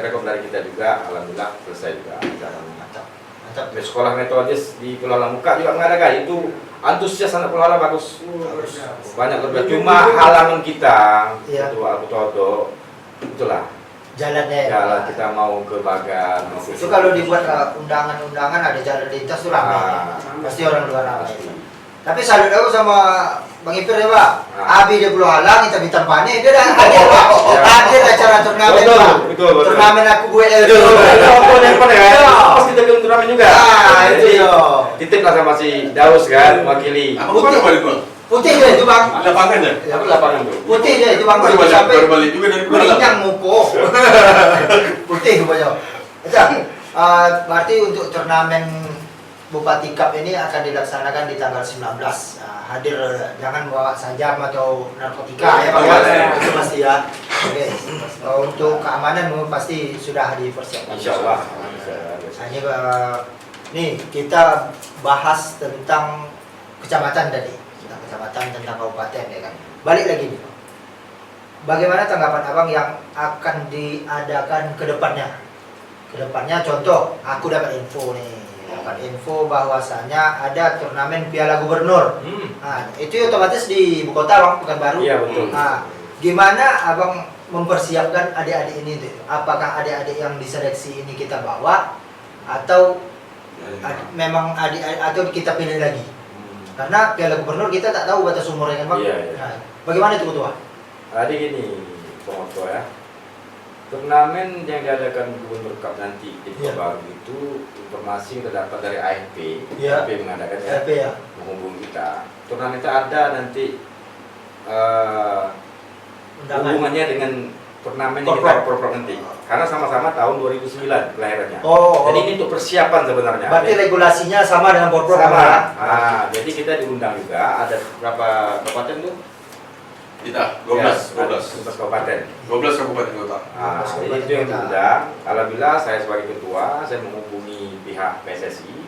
S3: rekom dari kita juga, alhamdulillah selesai juga. Mantap. Di sekolah metodis di Pulau Halang Muka juga mengadakan itu antusias anak Pulau Halang bagus. Banyak lebih. Cuma halangan kita, ketua Alputodo, itulah. Jalan kita mau ke Bagan.
S1: Itu kalau dibuat undangan-undangan ada jalan lintas tuh ramai. Pasti orang luar ramai. Tapi salut aku sama Bang Ipir ya Pak. Abi dia Pulau Halang, kita bintang panik, dia dah hadir Pak. Hadir acara turnamen Pak. Turnamen aku gue
S3: Pas kita bikin turnamen juga.
S1: Itu yo.
S3: Titip lah sama si Daus kan, wakili.
S1: Putih dia itu Bang.
S5: Lapangannya?
S3: Lapangan tuh.
S1: Putih dia itu Bang.
S5: Baru balik juga dari Pulau
S1: yang mupo. Putih rupanya. Berarti untuk turnamen Bupati Cup ini akan dilaksanakan di tanggal 19. Hadir, jangan bawa sajam atau narkotika ya Pak. Itu pasti ya. Oke. Untuk keamanan pasti sudah dipersiapkan.
S3: Insyaallah.
S1: Nih kita bahas tentang kecamatan tadi. Tentang kabupaten ya kan. Balik lagi nih. Bagaimana tanggapan Abang yang akan diadakan ke depannya? Ke depannya contoh, aku dapat info nih. Dapat info bahwasanya ada turnamen Piala Gubernur. Nah, itu otomatis di ibu kota Bang, Pekanbaru.
S3: Iya betul.
S1: Nah, gimana Abang mempersiapkan adik-adik ini tuh? Apakah adik-adik yang diseleksi ini kita bawa atau memang adik atau kita pilih lagi? Karena Piala Gubernur kita tak tahu batas umurnya kan Bang.
S3: Iya.
S1: Nah, bagaimana itu Ketua?
S3: Jadi gini, Ketua ya. Turnamen yang diadakan Gubernur Cup nanti di Pekanbaru itu informasi yang terdapat dari AFP. AFP mengadakan
S1: AFP ya.
S3: Menghubungi kita. Turnamen itu ada nanti hubungannya dengan turnamen yang kita Porprov nanti. Karena sama-sama tahun 2009 kelahirannya. Jadi ini untuk persiapan sebenarnya.
S1: Berarti regulasinya sama dengan Porprov
S3: sama. Jadi kita diundang juga. Ada berapa kabupaten tuh?
S5: Kita 12
S3: kabupaten.
S5: 12 kabupaten kota.
S3: Jadi itu yang diundang. Alhamdulillah saya sebagai ketua, saya menghubungi pihak PSSI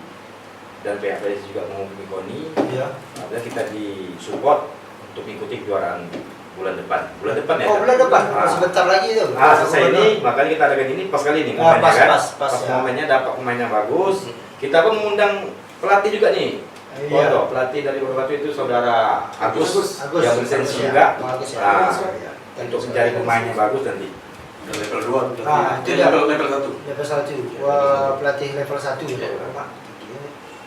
S3: dan pihak PSSI juga menghubungi KONI. Alhamdulillah kita disupport untuk mengikuti kejuaraan bulan depan ya.
S1: Oh, bulan depan. Sebentar lagi itu.
S3: Selesai ini, makanya kita adakan ini pas kali ini momennya pas momennya dapat pemainnya bagus. Kita pun mengundang pelatih juga nih. Pelatih dari Batu itu saudara Agus yang berlisensi juga. Untuk mencari pemain yang bagus nanti.
S5: Level 2.
S1: Itu
S5: level 1.
S1: Level 1. Pelatih level 1 itu.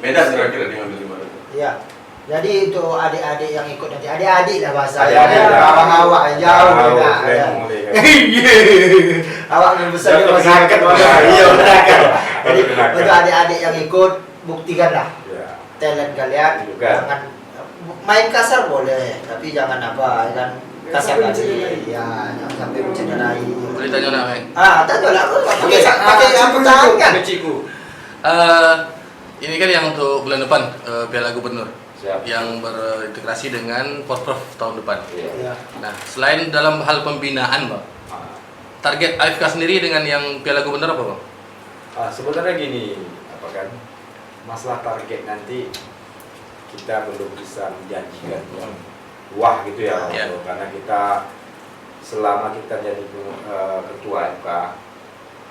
S5: Beda kira-kira dengan di mana?
S1: Iya. Jadi itu adik-adik yang ikut nanti, adik-adik lah bahasa.
S3: Adik-adik lah.
S1: Awak jauh beda.
S3: keren mulai kan.
S1: Awak yang besar
S3: Jatuh
S1: dia masih
S3: kenakan,
S1: ikut.
S3: Bang.
S1: Iya benar kan. Jadi
S3: Jatuh kenakan.
S1: untuk adik-adik yang ikut buktikanlah
S3: Ya.
S1: talent kalian.
S3: Tunjukkan.
S1: Jangan main kasar boleh, tapi jangan apa kan kasar
S6: Sampai
S1: kali.
S6: mencederai.
S1: Ya, jangan sampai mencederai.
S2: Boleh tanya nak, Meng?
S1: Tanya lah. Pakai
S3: Oke.
S1: pakai sapu tangan kan.
S3: Keciku.
S2: Ini kan yang untuk bulan depan Piala Gubernur
S3: Siap.
S2: yang berintegrasi dengan Porprov tahun depan.
S3: Iya.
S1: Ya.
S2: Nah, selain dalam hal pembinaan, Bang,
S3: Ah.
S2: target AFK sendiri dengan yang Piala Gubernur apa, Bang?
S3: Sebenarnya gini, apa kan, masalah target nanti kita belum bisa menjanjikan yang wah gitu ya,
S2: Ya.
S3: karena kita selama kita jadi ketua FK,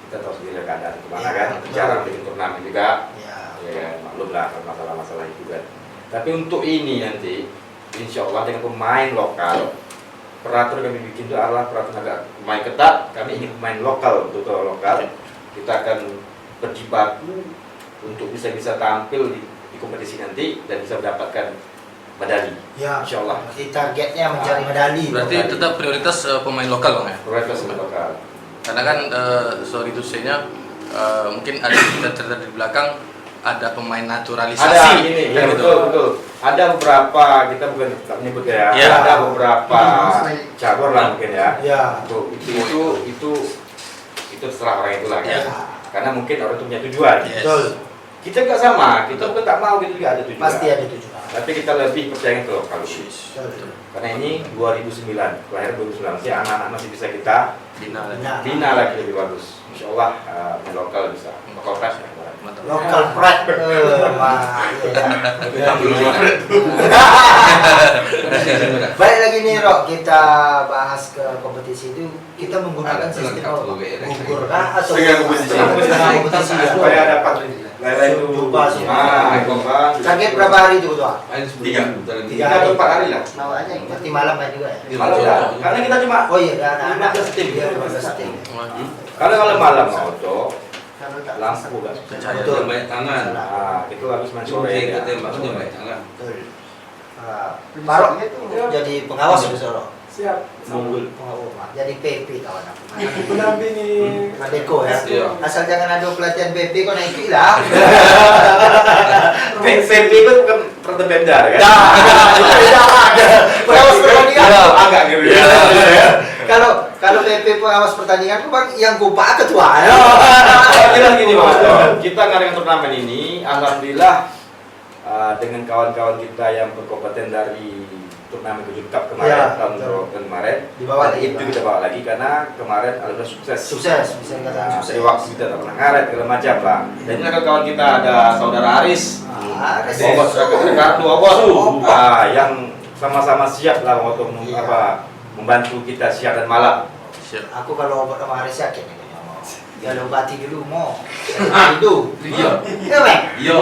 S3: kita tahu sendiri keadaan kemana
S1: Ya,
S3: kan,
S1: betul.
S3: jarang bikin turnamen juga,
S1: Ya.
S3: ya kan, maklum lah masalah-masalah itu kan. Tapi untuk ini nanti, insya Allah dengan pemain lokal, peraturan kami bikin itu adalah peraturan agak pemain ketat. Kami ingin pemain lokal, betul lokal. Kita akan berjibaku untuk bisa tampil di kompetisi nanti dan bisa mendapatkan medali.
S1: Ya.
S3: Insya Allah.
S1: Berarti targetnya mencari medali.
S2: Berarti tetap prioritas pemain lokal, Bang, ya?
S3: Prioritas pemain lokal.
S2: Karena kan sorry to say-nya mungkin ada cerita di belakang ada pemain naturalisasi.
S3: Ada ini,
S2: kan
S3: ya,
S2: gitu.
S3: betul. Ada beberapa, kita bukan tak menyebut ya,
S2: Ya.
S3: ada beberapa cabur lah mungkin ya.
S1: Ya.
S3: Itu terserah orang itulah kan.
S2: Ya.
S3: Karena mungkin orang itu punya tujuan.
S2: Yes.
S1: Betul.
S3: Kita juga sama, kita bukan tak mau gitu juga ada tujuan.
S1: Pasti ada tujuan.
S3: Tapi kita lebih percaya ke lokal.
S1: Betul.
S3: Karena ini 2009, kelahiran 2009, si anak-anak masih bisa kita
S2: Bina lagi.
S1: Bina.
S3: bina lagi lebih bagus. Insya Allah main lokal bisa, lokal fresh ya.
S2: Mantap.
S1: Local pride. Balik lagi nih Rok, kita bahas ke kompetisi itu kita menggunakan sistem apa? Gugur kah atau
S5: Setengah kompetisi.
S1: Setengah kompetisi ya.
S3: Supaya dapat lain-lain itu.
S1: Jumpa semua.
S3: Kompak.
S1: Target berapa hari itu Ketua?
S5: Tiga.
S3: Tiga atau 4 hari lah.
S1: Nawanya berarti malam kan juga ya?
S3: Malam dah. Karena kita cuma
S1: Oh iya, ada anak-anak
S3: 15 tim.
S1: Iya, 15 tim.
S3: kalau malam auto
S1: Kalau tak
S3: lampu kan.
S2: Cahaya.
S1: Betul.
S5: Banyak tangan.
S3: Nah, itu habis main sore.
S5: Sore
S3: ya.
S5: tembaknya banyak tangan.
S1: Betul. Barok jadi pengawas ya Soro.
S6: Siap.
S3: Munggul.
S1: Pengawas. Jadi PP kawan aku.
S6: Mendampingi.
S1: Adeko ya.
S5: Iya.
S1: Asal jangan ada pelatihan PP kau naik lah.
S3: VP itu bukan pertebenda kan?
S1: Pengawas pertandingan.
S3: Agak gitu ya.
S1: Kalau PP pengawas pertandingan tuh bang yang kupak ketua.
S3: Kita gini Mas, kita ngadain turnamen ini, alhamdulillah dengan kawan-kawan kita yang berkompeten dari turnamen Kujur Cup kemarin
S1: Ya,
S3: tahun
S1: betul.
S3: kemarin,
S1: Dibawa
S3: dan
S1: lagi,
S3: itu
S1: Bang.
S3: kita bawa lagi karena kemarin alhamdulillah sukses.
S1: Sukses bisa dikatakan
S3: Nah,
S1: sukses.
S3: dari waktu kita tak pernah ngaret segala macam lah. Dan ini ada kawan kita ada saudara Aris,
S1: Aris.
S3: Bobos, ada kartu Bobos, yang sama-sama siap lah untuk membantu kita siang dan malam.
S2: Siap.
S1: Aku kalau obat sama Aris yakin ya. Kalau obati dulu mau. Itu.
S5: Iya.
S1: Iya bang.
S5: Iya.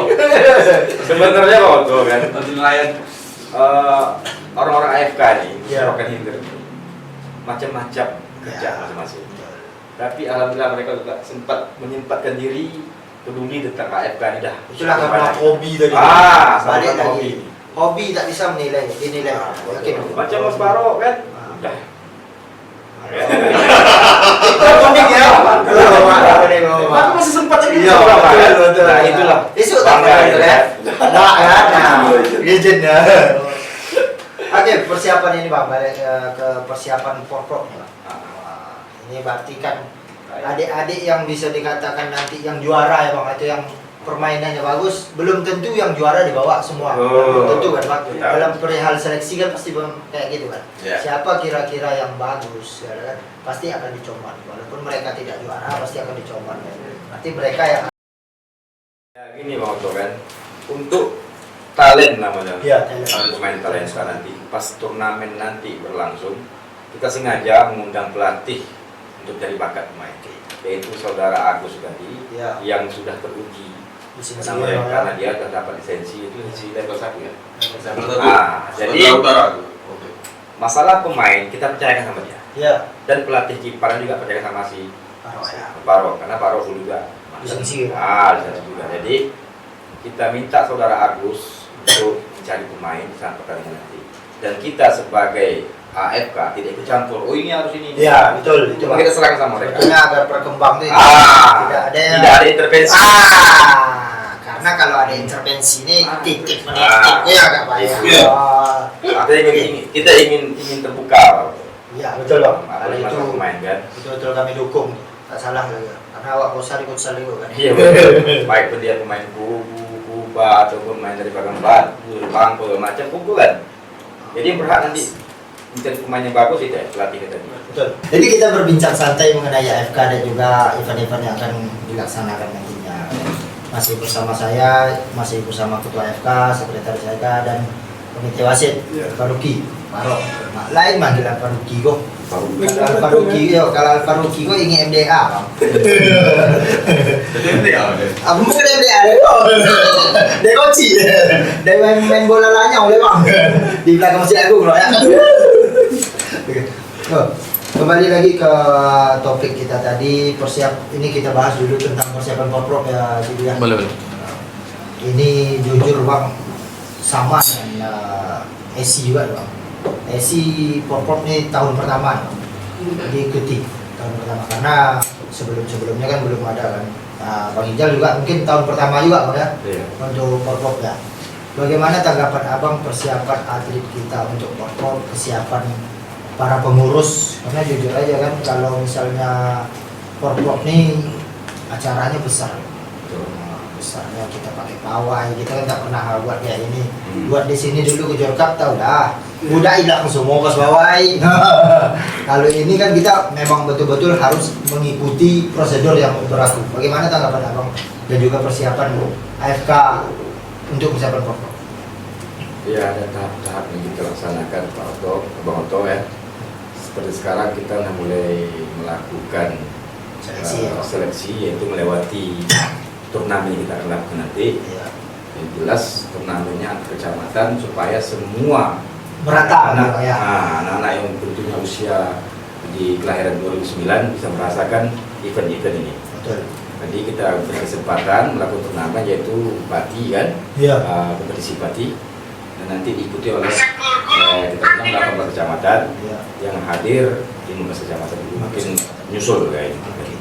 S3: Sebenarnya waktu kan
S5: Nanti nelayan.
S3: orang-orang AFK nih,
S1: Ya.
S3: Rokan Hinder, macam-macam kerja
S1: Ya.
S3: masing-masing. Tapi alhamdulillah mereka juga sempat menyempatkan diri peduli tentang AFK ini dah.
S1: Itulah karena hobi tadi.
S3: Ah,
S1: Balik
S3: sama
S1: lagi. Hobi tak bisa menilai, dinilai. Yakin.
S3: Macam Mas Baro kan, udah.
S1: Itu unik ya.
S3: Aku masih sempat lagi.
S1: Iya, betul.
S3: Nah, itulah.
S1: Isu tak
S3: Bangga
S1: betul
S3: itu
S1: ya.
S3: kan.
S1: Nah, ya, nah, legend ya. Oke, persiapan ini Bang, balik ke persiapan Porprov nih Bang. Wah, ini berarti kan adik-adik yang bisa dikatakan nanti yang juara ya Bang, itu yang permainannya bagus, belum tentu yang juara dibawa semua.
S3: Oh.
S1: Tentu kan Bang.
S3: Betul.
S1: Dalam perihal seleksi kan pasti Bang kayak gitu kan.
S5: Ya.
S1: Siapa kira-kira yang bagus ya kan? Pasti akan dicomot. Walaupun mereka tidak juara pasti akan dicomot. Berarti mereka yang
S3: Ya, gini Bang Otto kan, untuk talent namanya.
S1: Iya,
S3: Kalau pemain talenta nanti, pas turnamen nanti berlangsung, kita sengaja mengundang pelatih untuk jadi bakat pemain, yaitu saudara Agus tadi,
S1: Iya.
S3: yang sudah teruji.
S1: lisensi
S3: Karena dia sudah dapat lisensi itu lisensi level 1 ya.
S5: Jadi
S3: Jadi
S5: utara. Oke.
S3: masalah pemain kita percayakan sama dia,
S1: Iya.
S3: dan pelatih kiper juga percayakan sama si Paro, karena Paro dulu juga
S1: Lisensi.
S3: lisensi juga. Jadi kita minta saudara Agus untuk cari pemain saat pertandingan nanti. Dan kita sebagai AFK tidak ikut campur. Oh ini harus ini.
S1: Iya, betul. Itu
S3: Cuma kita serang sama mereka.
S1: artinya agar berkembang itu
S3: Tidak ada intervensi.
S1: Karena kalau ada intervensi ini titik menitik ya agak bahaya.
S3: Iya. Artinya kita ingin terbuka.
S1: Iya, betul Bang.
S3: Kalau
S1: Kalau itu
S3: pemain kan.
S1: betul-betul kami dukung. Tak salah ya. Karena awak bosan ikut saliu kan.
S3: Iya betul. Baik pun dia pemain kuba ataupun main dari Bagang Batu, Bangko macam kumpul kan. Jadi yang berhak nanti mencari pemain yang bagus itu ya pelatih kita.
S1: Betul. Jadi kita berbincang santai mengenai AFK dan juga event-event yang akan dilaksanakan nantinya. Masih bersama saya, masih bersama Ketua AFK, Sekretaris AFK dan Komite Wasit, Faruqi. Farok. Lain manggil Faruqi kok. Faruqi yo, kalau Faruqi kok ingin MDA, Bang.
S5: Jadi MDA deh.
S1: Aku bukan MDA deh kok. Dia koci. Dia main bola lanyang oleh Bang. Di belakang Masjid Agung loh ya. Kembali lagi ke topik kita tadi, ini kita bahas dulu tentang persiapan Porprov ya, Jidu ya.
S2: Boleh.
S1: Ini jujur Bang, sama dengan ESI juga Bang. ESI Porprov ini tahun pertama, diikuti tahun pertama karena sebelumnya kan belum ada kan. Nah, Bang Ijal juga mungkin tahun pertama juga Bang ya, untuk Porprov ya. Bagaimana tanggapan Abang persiapan atlet kita untuk Porprov, kesiapan para pengurus? Karena jujur aja kan kalau misalnya Porprov nih acaranya besar. Besarnya kita pakai pawai, kita kan tak pernah buat kayak ini. Buat di sini dulu ke Jorkap tau dah. Udah hilang semua ke pawai. Kalau ini kan kita memang betul-betul harus mengikuti prosedur yang berlaku. Bagaimana tanggapan Abang dan juga persiapan AFK untuk persiapan Porprov?
S3: Ya ada tahap-tahap yang kita laksanakan Pak Oto, Bang Oto ya. Seperti sekarang kita mulai melakukan seleksi yaitu melewati turnamen yang kita akan lakukan nanti. Yang jelas turnamennya antar kecamatan supaya semua
S1: merata
S3: anak-anak yang tentunya usia di kelahiran 2009 bisa merasakan event-event ini.
S1: Betul.
S3: Jadi kita berkesempatan melakukan turnamen yaitu Pati kan, kompetisi Pati, dan nanti diikuti oleh kita bilang 18 kecamatan yang hadir 15 kecamatan itu makin nyusul kayak ini.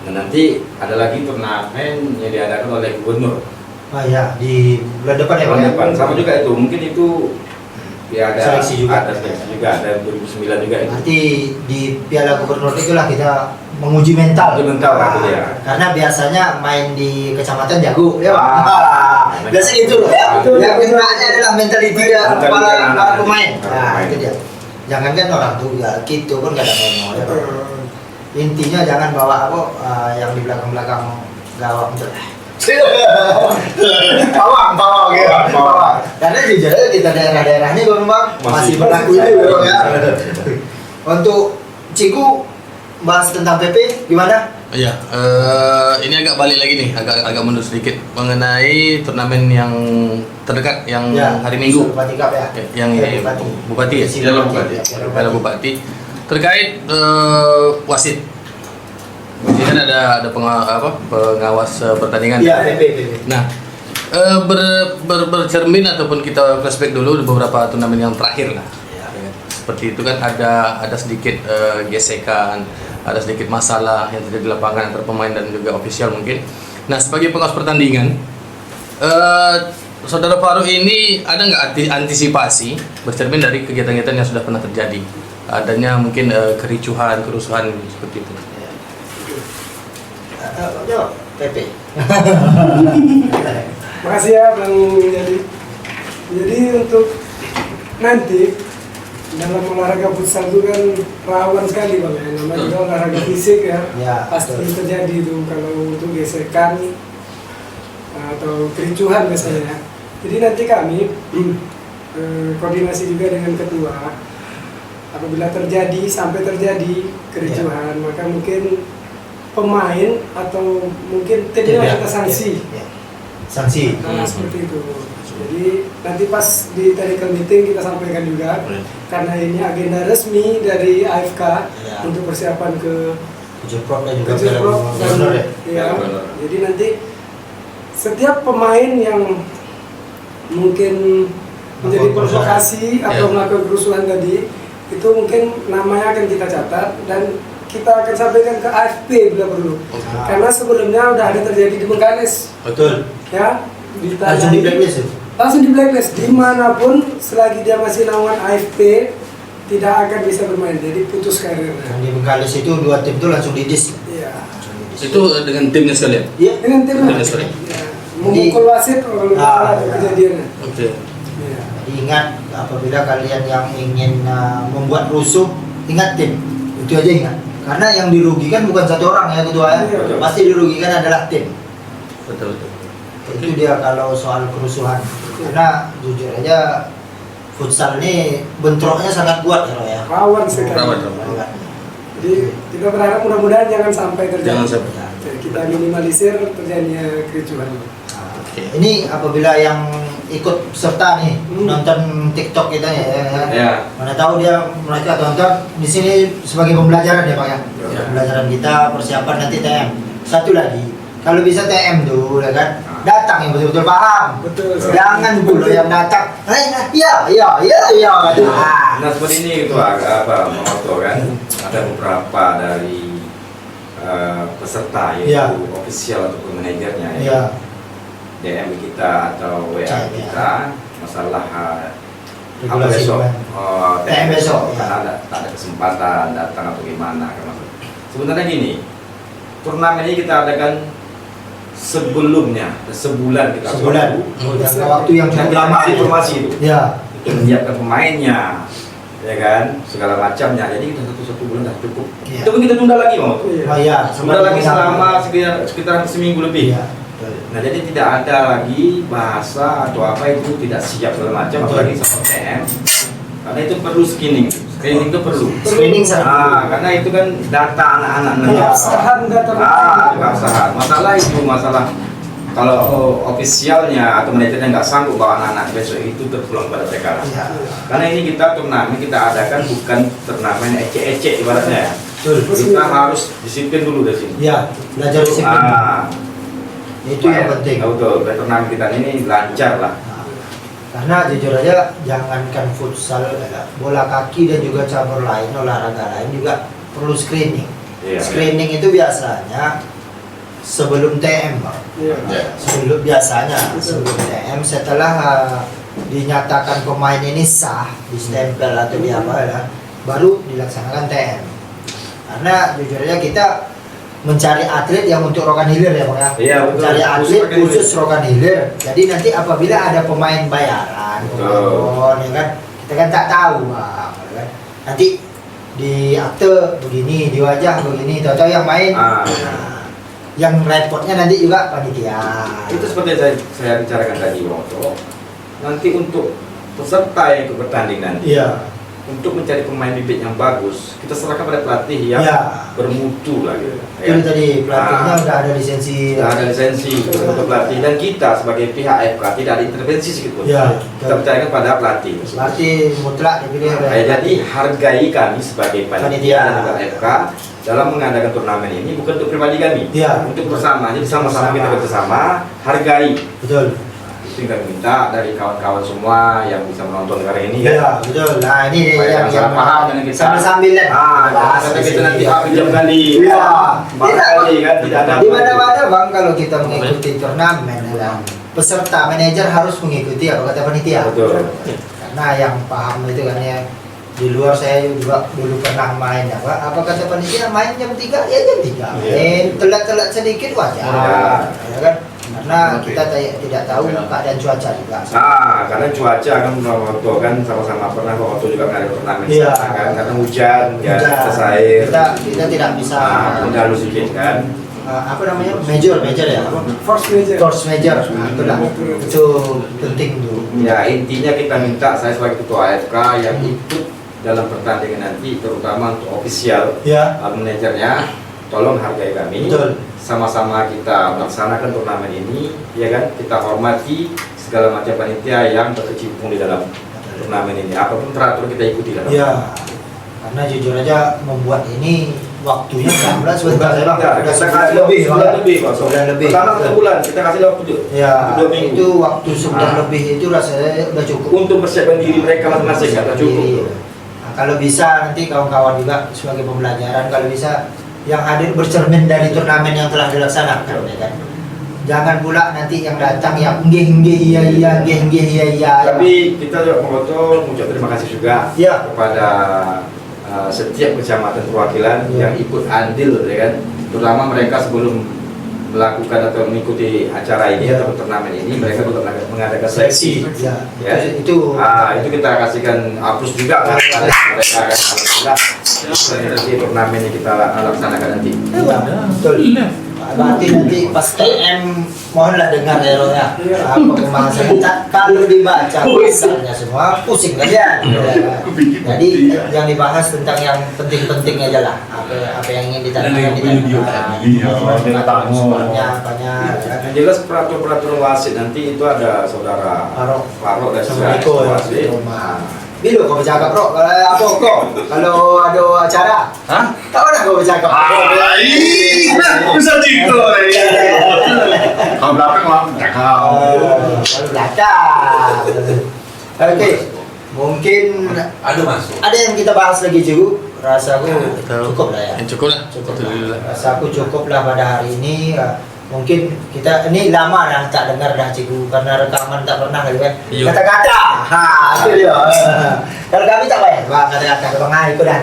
S3: Dan nanti ada lagi turnamen yang diadakan oleh gubernur.
S1: Di bulan depan ya Pak.
S3: Bulan depan sama juga itu, mungkin itu ya ada
S1: seleksi juga.
S3: Ada seleksi juga, ada 2009 juga itu.
S1: Nanti di Piala Gubernur itulah kita menguji mental. Karena biasanya main di kecamatan jago ya Pak. Biasanya itu loh ya. Yang keduanya adalah mentality para pemain. Nah, itu dia. Jangankan orang tua, gitu pun gak ada mau ya Pak. Intinya jangan bawa yang di belakang gawang itu. Bawang gitu. Karena jujur aja kita daerah-daerahnya Bang masih berlaku itu ya. Untuk Ciku bahas tentang PP gimana?
S2: Iya, ini agak balik lagi nih, agak mundur sedikit mengenai turnamen yang terdekat yang hari Minggu.
S1: Bupati Cup ya.
S2: Yang ini Bupati ya. Piala Bupati. Terkait wasit. Di kan ada pengawas pertandingan.
S1: Iya, PP.
S2: Nah, bercermin ataupun kita flashback dulu di beberapa turnamen yang terakhir lah. Seperti itu kan ada sedikit gesekan, ada sedikit masalah yang terjadi di lapangan antara pemain dan juga ofisial mungkin. Nah, sebagai pengawas pertandingan, Saudara Faruk ini ada nggak antisipasi bercermin dari kegiatan-kegiatan yang sudah pernah terjadi? Adanya mungkin kericuhan, kerusuhan seperti itu.
S1: PP.
S6: Makasih ya Bang Jadi untuk nanti dalam olahraga futsal itu kan rawan sekali Bang ya, namanya juga olahraga fisik ya. Pasti terjadi itu kalau untuk gesekan atau kericuhan biasanya. Jadi nanti kami koordinasi juga dengan ketua. Apabila sampai terjadi kericuhan, maka mungkin pemain atau mungkin timnya kita sanksi.
S1: Sanksi.
S6: Nah, seperti itu. Jadi nanti pas di technical meeting kita sampaikan juga karena ini agenda resmi dari AFK untuk persiapan ke
S1: Jorkap dan juga
S6: Gubernur ya. Jadi nanti setiap pemain yang mungkin menjadi provokasi atau
S2: Ya.
S6: melakukan kerusuhan tadi, itu mungkin namanya akan kita catat dan kita akan sampaikan ke AFP bila perlu. Karena sebelumnya udah ada terjadi di Bengkalis,
S1: Betul.
S6: ya.
S1: Langsung di blacklist itu.
S6: Langsung di blacklist dimanapun selagi dia masih naungan AFP tidak akan bisa bermain, jadi putus karirnya.
S1: Yang di Bengkalis itu 2 tim itu langsung di dis.
S6: Iya.
S2: Itu dengan timnya sekalian.
S1: Iya.
S6: Dengan tim
S2: Iya, sorry.
S6: memukul wasit kalau ada
S1: ya.
S6: kejadiannya.
S2: Oke.
S6: Iya.
S1: Jadi ingat, apabila kalian yang ingin membuat rusuh, ingat tim. Itu aja ingat. Karena yang dirugikan bukan satu orang ya ketua ya.
S6: Iya.
S1: Pasti dirugikan adalah tim.
S2: Betul.
S1: Itu dia kalau soal kerusuhan. Karena jujur aja futsal ini bentroknya sangat kuat ya Roy, ya.
S6: Rawan sekali.
S2: Rawan.
S6: Jadi kita berharap mudah-mudahan jangan sampai terjadi.
S2: Jangan sampai.
S6: Jadi kita minimalisir terjadinya kericuhan.
S1: Ini apabila yang ikut serta nih nonton TikTok kita ya. Mana tahu mereka tonton di sini sebagai pembelajaran ya Pak ya. Pembelajaran kita, persiapan nanti TM. Satu lagi, kalau bisa TM dulu ya kan. Datang yang betul-betul paham.
S6: Betul.
S1: Jangan dulu yang datang. Iya.
S3: Nah seperti ini itu apa Moto kan ada beberapa dari peserta yaitu
S1: Ya.
S3: official ataupun manajernya ya.
S1: Iya.
S3: DM kita atau WA
S1: Chat, ya.
S3: kita masalah apa
S1: Regulasi
S3: besok
S1: gimana?
S3: TM besok
S1: ya.
S3: karena tak ada kesempatan datang atau gimana kan sebenarnya gini turnamen ini kita adakan sebelumnya sebulan kita
S1: Sebulan. Jangka waktu yang cukup lama.
S3: informasi itu
S1: Ya.
S3: menyiapkan pemainnya ya kan segala macamnya jadi kita satu bulan dah cukup
S1: Iya.
S3: itu pun kita tunda lagi mau
S1: Oh iya.
S3: tunda lagi selama sekitar seminggu lebih
S1: Iya.
S3: nah jadi tidak ada lagi bahasa atau apa itu tidak siap segala macam apalagi sama TM karena itu perlu screening itu perlu
S1: Screening sangat.
S3: karena itu kan data anak-anak
S6: Keabsahan data
S3: keabsahan masalah kalau ofisialnya atau manajernya nggak sanggup bawa anak-anak besok itu terpulang pada mereka
S1: Iya.
S3: karena ini kita turnamen kita adakan bukan turnamen ecek-ecek ibaratnya ya.
S1: Betul.
S3: Kita harus disiplin dulu dari sini.
S1: Iya, belajar disiplin. Itu yang penting.
S3: Betul, turnamen kita ini lancar lah.
S1: Nah, karena jujur aja jangankan futsal, bola kaki dan juga cabur lain, olahraga lain juga perlu screening.
S3: Iya,
S1: Screening itu biasanya sebelum TM, Pak.
S6: Iya.
S1: Sebelum TM setelah dinyatakan pemain ini sah, distempel atau di apa ya, baru dilaksanakan TM. Karena jujur aja kita mencari atlet yang untuk Rokan Hilir ya Pak ya.
S3: Iya, betul.
S1: Mencari atlet
S3: Khusus Rokan
S1: khusus Rokan Hilir. Jadi nanti apabila ada pemain bayaran, pemain ya kan, kita kan tak tahu Bang, ya kan. Nanti di akte begini, di wajah begini, tahu-tahu yang main. Nah, yang repotnya nanti juga panitia.
S3: Itu seperti saya bicarakan tadi Bang. Nanti untuk peserta yang ikut bertanding nanti.
S1: Iya.
S3: Untuk mencari pemain bibit yang bagus, kita serahkan pada pelatih yang
S1: Iya.
S3: bermutu lah gitu.
S1: Itu tadi pelatihnya udah ada lisensi.
S3: Sudah ada lisensi untuk pelatih dan kita sebagai pihak FK tidak ada intervensi sedikit pun.
S1: Ya,
S3: Kita percayakan pada pelatih.
S1: Pelatih mutlak dipilih oleh
S3: Jadi hargai kami sebagai panitia
S1: Panitia.
S3: dan juga FK dalam mengadakan turnamen ini bukan untuk pribadi kami,
S1: Iya.
S3: untuk bersama. Jadi sama-sama kita bersama hargai.
S1: Betul.
S3: Itu yang kami minta dari kawan-kawan semua yang bisa menonton hari ini.
S1: Iya, betul. Nah, ini
S3: Supaya
S1: yang
S3: paham dengan kita.
S1: sambil-sambil
S3: Karena kita nanti jam kali.
S1: Iya.
S3: Kali kan tidak ada.
S1: Di mana-mana Bang kalau kita mengikuti turnamen adalah peserta manajer harus mengikuti apa kata panitia.
S3: Betul.
S1: Karena yang paham itu kan ya di luar saya juga dulu pernah main apa kata panitia main jam 3 ya jam 3. Main telat-telat sedikit wajar. Ya kan? Karena kita tidak tahu keadaan cuaca juga.
S3: Karena cuaca kan waktu kan sama-sama pernah waktu juga ada turnamen
S1: Iya.
S3: kan karena hujan ya
S1: Hujan.
S3: terus air.
S1: Kita tidak bisa
S3: Udah sedikit kan.
S1: apa namanya major ya apa?
S6: Force major.
S1: Force major. Nah, itulah itu penting tuh.
S3: Ya intinya kita minta saya sebagai ketua AFK yang ikut dalam pertandingan nanti terutama untuk official
S1: Ya.
S3: manajernya tolong hargai kami.
S1: Betul.
S3: Sama-sama kita melaksanakan turnamen ini ya kan kita hormati segala macam panitia yang berkecimpung di dalam turnamen ini apapun teratur kita ikuti dalam.
S1: Ya. Karena jujur aja membuat ini waktunya 6 bulan sebentar ya bang.
S3: Udah, kita kasih lebih,
S1: Bang.
S3: lebih, Pak.
S1: Sebulan lebih.
S3: Pertama 1 bulan, kita kasih waktu tuh.
S1: Ya,
S3: 2 minggu.
S1: itu waktu sebulan lebih itu rasanya udah cukup.
S3: Untuk persiapan diri mereka masing-masing, kata cukup.
S1: Iya. Nah, kalau bisa nanti kawan-kawan juga sebagai pembelajaran, kalau bisa yang hadir bercermin dari turnamen yang telah dilaksanakan, ya kan. Jangan pula nanti yang datang yang iya.
S3: Tapi kita juga mengucap terima kasih juga
S1: Ya.
S3: kepada setiap kecamatan perwakilan yang ikut andil, ya kan. Terutama mereka sebelum melakukan atau mengikuti acara ini atau turnamen ini, mereka juga mengadakan seleksi.
S1: Ya,
S3: Ya.
S1: itu
S3: Itu kita kasihkan hapus juga kan kepada mereka kan, alhamdulillah. Nanti turnamen yang kita laksanakan nanti.
S1: Ya, betul. Berarti nanti pas TM mohonlah dengar ya Ro ya. Apa pembahasan kalau dibaca misalnya semua pusing kalian. Jadi yang dibahas tentang yang penting-penting aja lah. Apa yang ingin ditanyakan. Banyak.
S3: Yang jelas peraturan wasit nanti itu ada saudara Farok dan
S1: Assalamualaikum.
S3: wasit.
S1: Bilu kau bercakap bro, kalau ada acara, tak pernah kau bercakap.
S4: Bisa gitu. Kalau belakang lah,
S1: Kalau belakang. Oke, mungkin ada yang kita bahas lagi juga. Rasaku cukup lah ya.
S2: Cukup lah.
S1: Alhamdulillah. Rasaku cukup lah pada hari ini. Mungkin kita ini lama dah tak dengar dah cikgu karena rekaman tak pernah kan.
S2: Iya.
S1: Kata-kata. Itu dia. Kalau kami tak payah. Bang kata-kata Bang ikut dah.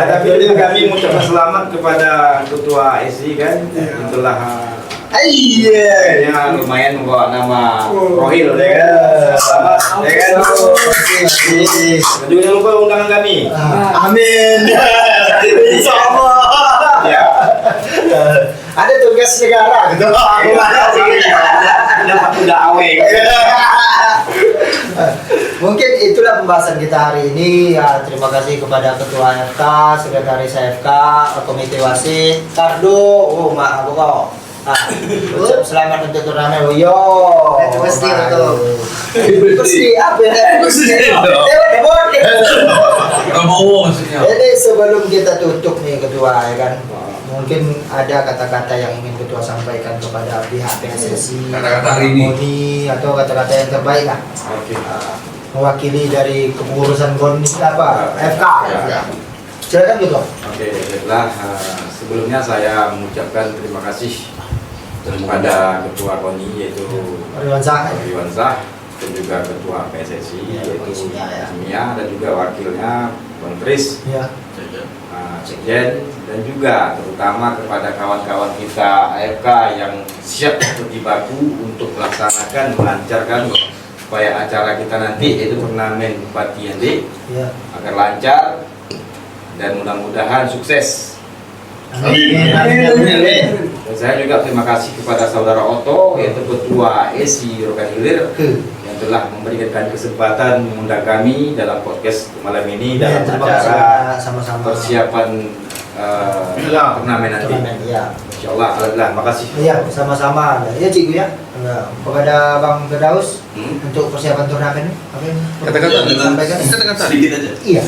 S3: Tapi kami mengucapkan selamat kepada ketua SI kan. Itulah
S1: Iya.
S3: yang lumayan membawa nama Rohil ya kan. Selamat ya kan. Dan juga jangan lupa undangan kami.
S1: Amin. Insyaallah.
S3: Ya.
S1: Ada tugas negara gitu.
S3: Dapat udah awe.
S1: Mungkin itulah pembahasan kita hari ini. Ya, terima kasih kepada Ketua FK, Sekretaris FK, Komite Wasit, Kardo, aku kau. Ucap selamat untuk turnamen. Yo. Pasti betul. Pasti apa ya?
S2: Prabowo maksudnya.
S1: Jadi sebelum kita tutup nih Ketua ya kan. Mungkin ada kata-kata yang ingin Ketua sampaikan kepada pihak PSSI,
S2: Kata-kata hari ini.
S1: atau kata-kata yang terbaik lah.
S3: Oke.
S1: Mewakili dari kepengurusan KONI apa? FK.
S3: Ya.
S1: Silakan Ketua.
S3: Oke, baiklah. Sebelumnya saya mengucapkan terima kasih kepada Ketua KONI yaitu
S1: Ridwan Shah.
S3: Ridwan Shah dan juga Ketua PSSI
S1: Ya,
S3: yaitu
S1: Simia, ya.
S3: Simia dan juga wakilnya Bang Tris,
S1: Ya.
S3: Sekjen, dan juga terutama kepada kawan-kawan kita AFK yang siap seperti baku untuk melaksanakan melancarkan supaya acara kita nanti yaitu turnamen Bupati Yandi
S1: Ya.
S3: agar lancar dan mudah-mudahan sukses.
S1: Amin.
S3: Dan saya juga terima kasih kepada saudara Otto yaitu Ketua SI Rokan Hilir yang telah memberikan kesempatan mengundang kami dalam podcast malam ini
S1: Ya,
S3: dalam
S1: terima kasih
S3: acara
S1: sama-sama.
S3: persiapan turnamen nanti.
S1: Turnamen, ya.
S3: Insyaallah, alhamdulillah, makasih.
S1: Iya, sama-sama. Ya, Cikgu ya. Kepada Bang Firdaus untuk persiapan turnamen apa yang
S2: Kata-kata.
S1: sampaikan?
S2: Kata-kata.
S5: Sedikit aja.
S1: Iya.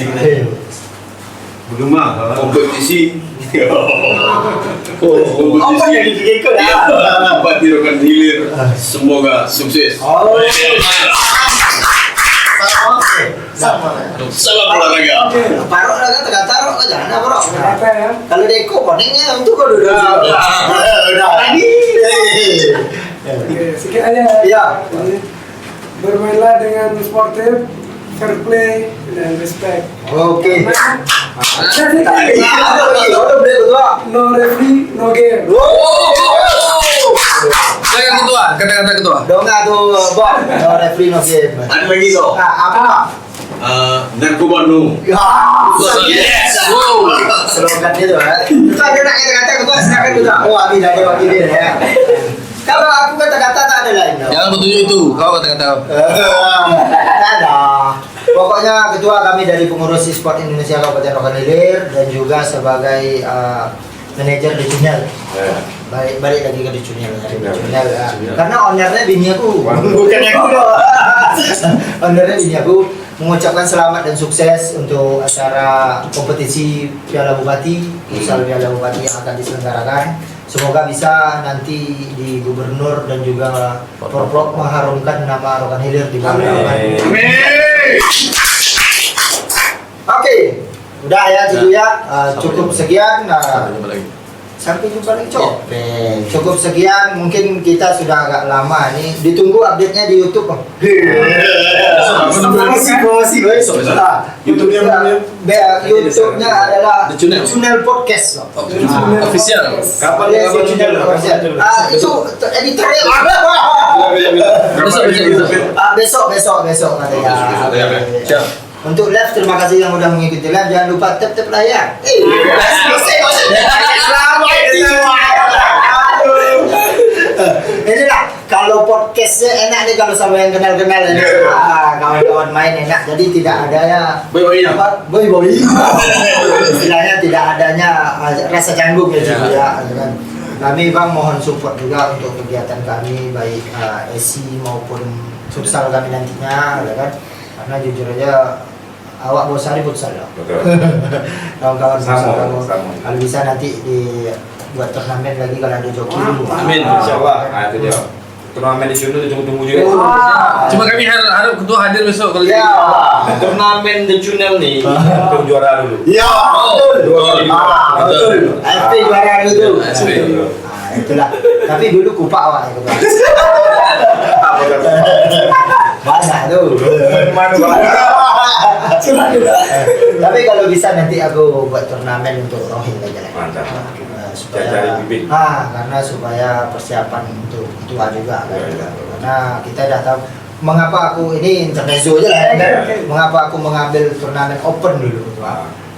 S4: Bagaimana?
S5: Kompetisi.
S1: Apa yang dikikut ya?
S5: Bupati Rokan Hilir. Semoga sukses.
S1: Oh. Sama.
S5: Salam olahraga.
S1: Parok lah kata taruh aja, nah bro.
S6: Apa ya?
S1: Kalau deko boningnya untuk kau dulu. Udah lagi.
S6: Oke, sedikit aja.
S1: Iya.
S6: Jadi, bermainlah dengan sportif, fair play, dan respect.
S1: Oke.
S6: Jadi, no referee, no game.
S2: Silakan Ketua, kata-kata Ketua.
S1: Donga tuh, Bob. No referee no game.
S5: Ada lagi kok.
S1: Nah, apa?
S5: Narkoba no.
S1: Ya.
S5: Yes.
S1: Slogan itu ya. Itu ada nak kata-kata ketua silakan ketua. Oh, Abi dah dia wakil dia ya. Kalau aku kata-kata tak ada lain.
S2: Jangan bertunjuk itu. Kau kata-kata.
S1: Tak ada. Pokoknya ketua kami dari pengurus e-sport Indonesia Kabupaten Rokan Hilir dan juga sebagai manajer di Cunel. Balik lagi ke di Cunel ya. Karena ownernya bini aku. Bukan aku loh. Ownernya bini aku. mengucapkan selamat dan sukses untuk acara kompetisi Piala Bupati, Futsal Piala Bupati yang akan diselenggarakan. Semoga bisa nanti di Gubernur dan juga Porprov mengharumkan nama Rokan Hilir di bawah naungan. Oke, udah ya itu ya, cukup sekian. Sampai jumpa lagi, Cok. Cukup sekian, mungkin kita sudah agak lama nih. Ditunggu update-nya di YouTube. Promosi. YouTube-nya adalah
S2: The Channel.
S1: Channel Podcast.
S2: Official.
S1: Kapan ya Channel Podcast? Itu editorial. Besok katanya.
S2: Siap.
S1: Untuk live, terima kasih yang udah mengikuti live. Jangan lupa tap layar. Inilah kalau podcastnya enak nih kalau sama yang kenal-kenal ini. Kawan-kawan main enak. Jadi tidak ada ya boy. Istilahnya tidak adanya rasa canggung ya juga ya. Kami Bang mohon support juga untuk kegiatan kami baik SC maupun futsal kami nantinya, ya kan? Karena jujur aja awak bosari futsal ya.
S3: Betul.
S1: Kawan-kawan futsal
S3: Sama.
S1: kalau bisa nanti buat turnamen lagi kalau ada joki.
S2: Amin.
S3: Insyaallah. Nah itu dia. Turnamen di sini ditunggu-tunggu juga.
S2: Cuma kami harap ketua hadir besok kalau
S1: Ya.
S3: Turnamen The Channel nih untuk juara dulu.
S1: Ya. Betul. AFP juara itu.
S2: AFP.
S1: Itulah. Tapi dulu kupak awak itu. Banyak tuh. Tapi kalau bisa nanti aku buat turnamen untuk Rohing aja lah.
S3: Mantap.
S1: Supaya
S3: Cari bibit.
S1: karena supaya persiapan untuk tua juga kan.
S3: Ya.
S1: Karena kita dah tahu mengapa aku ini intermezzo aja lah ya, kan? Mengapa aku mengambil turnamen open dulu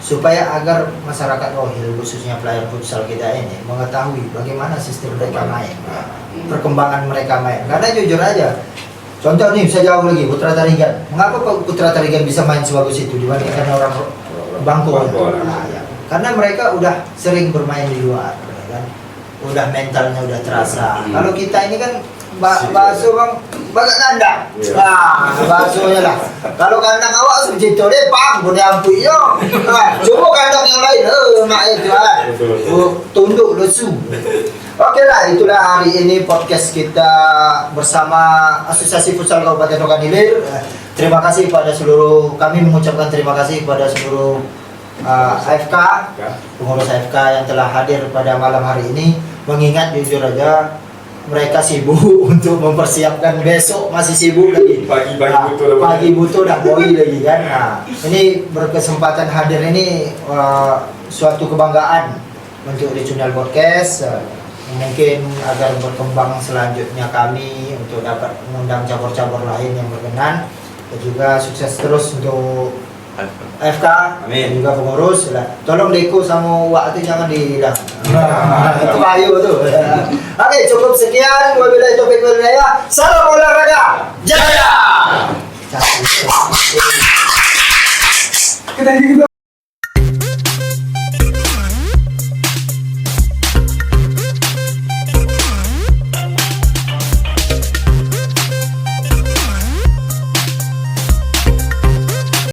S1: supaya agar masyarakat Rohil khususnya player futsal kita ini mengetahui bagaimana sistem mereka main, perkembangan mereka main. Karena jujur aja, contoh nih bisa jauh lagi Putra Tarigan. Mengapa Putra Tarigan bisa main sebagus itu dibandingkan orang Bangko? Ya. Karena mereka udah sering bermain di luar, ya kan? Udah mentalnya udah terasa. Kalau kita ini kan bakso Bang, bagak kandang. Baksonya lah. Kalau kandang awak segitu deh, Bang, punya ampun yo. Coba kandang yang lain, mak itu tunduk lesu. Oke lah, itulah hari ini podcast kita bersama Asosiasi Futsal Kabupaten Rokan Hilir. Terima kasih pada seluruh, kami mengucapkan terima kasih pada seluruh AFK, pengurus AFK yang telah hadir pada malam hari ini. Mengingat jujur aja mereka sibuk untuk mempersiapkan besok, masih sibuk lagi. Pagi butuh dah boy lagi kan. Ini berkesempatan hadir ini suatu kebanggaan untuk di Channel Podcast. Mungkin agar berkembang selanjutnya kami untuk dapat mengundang cabur-cabur lain yang berkenan, dan juga sukses terus untuk FK. Amin. Juga pengurus lah. Tolong Deko sama Wak itu jangan dihilang. Itu kayu tuh. Oke, cukup sekian. Wabillahi taufiq wal hidayah. Salam olahraga jaya.
S6: Kita juga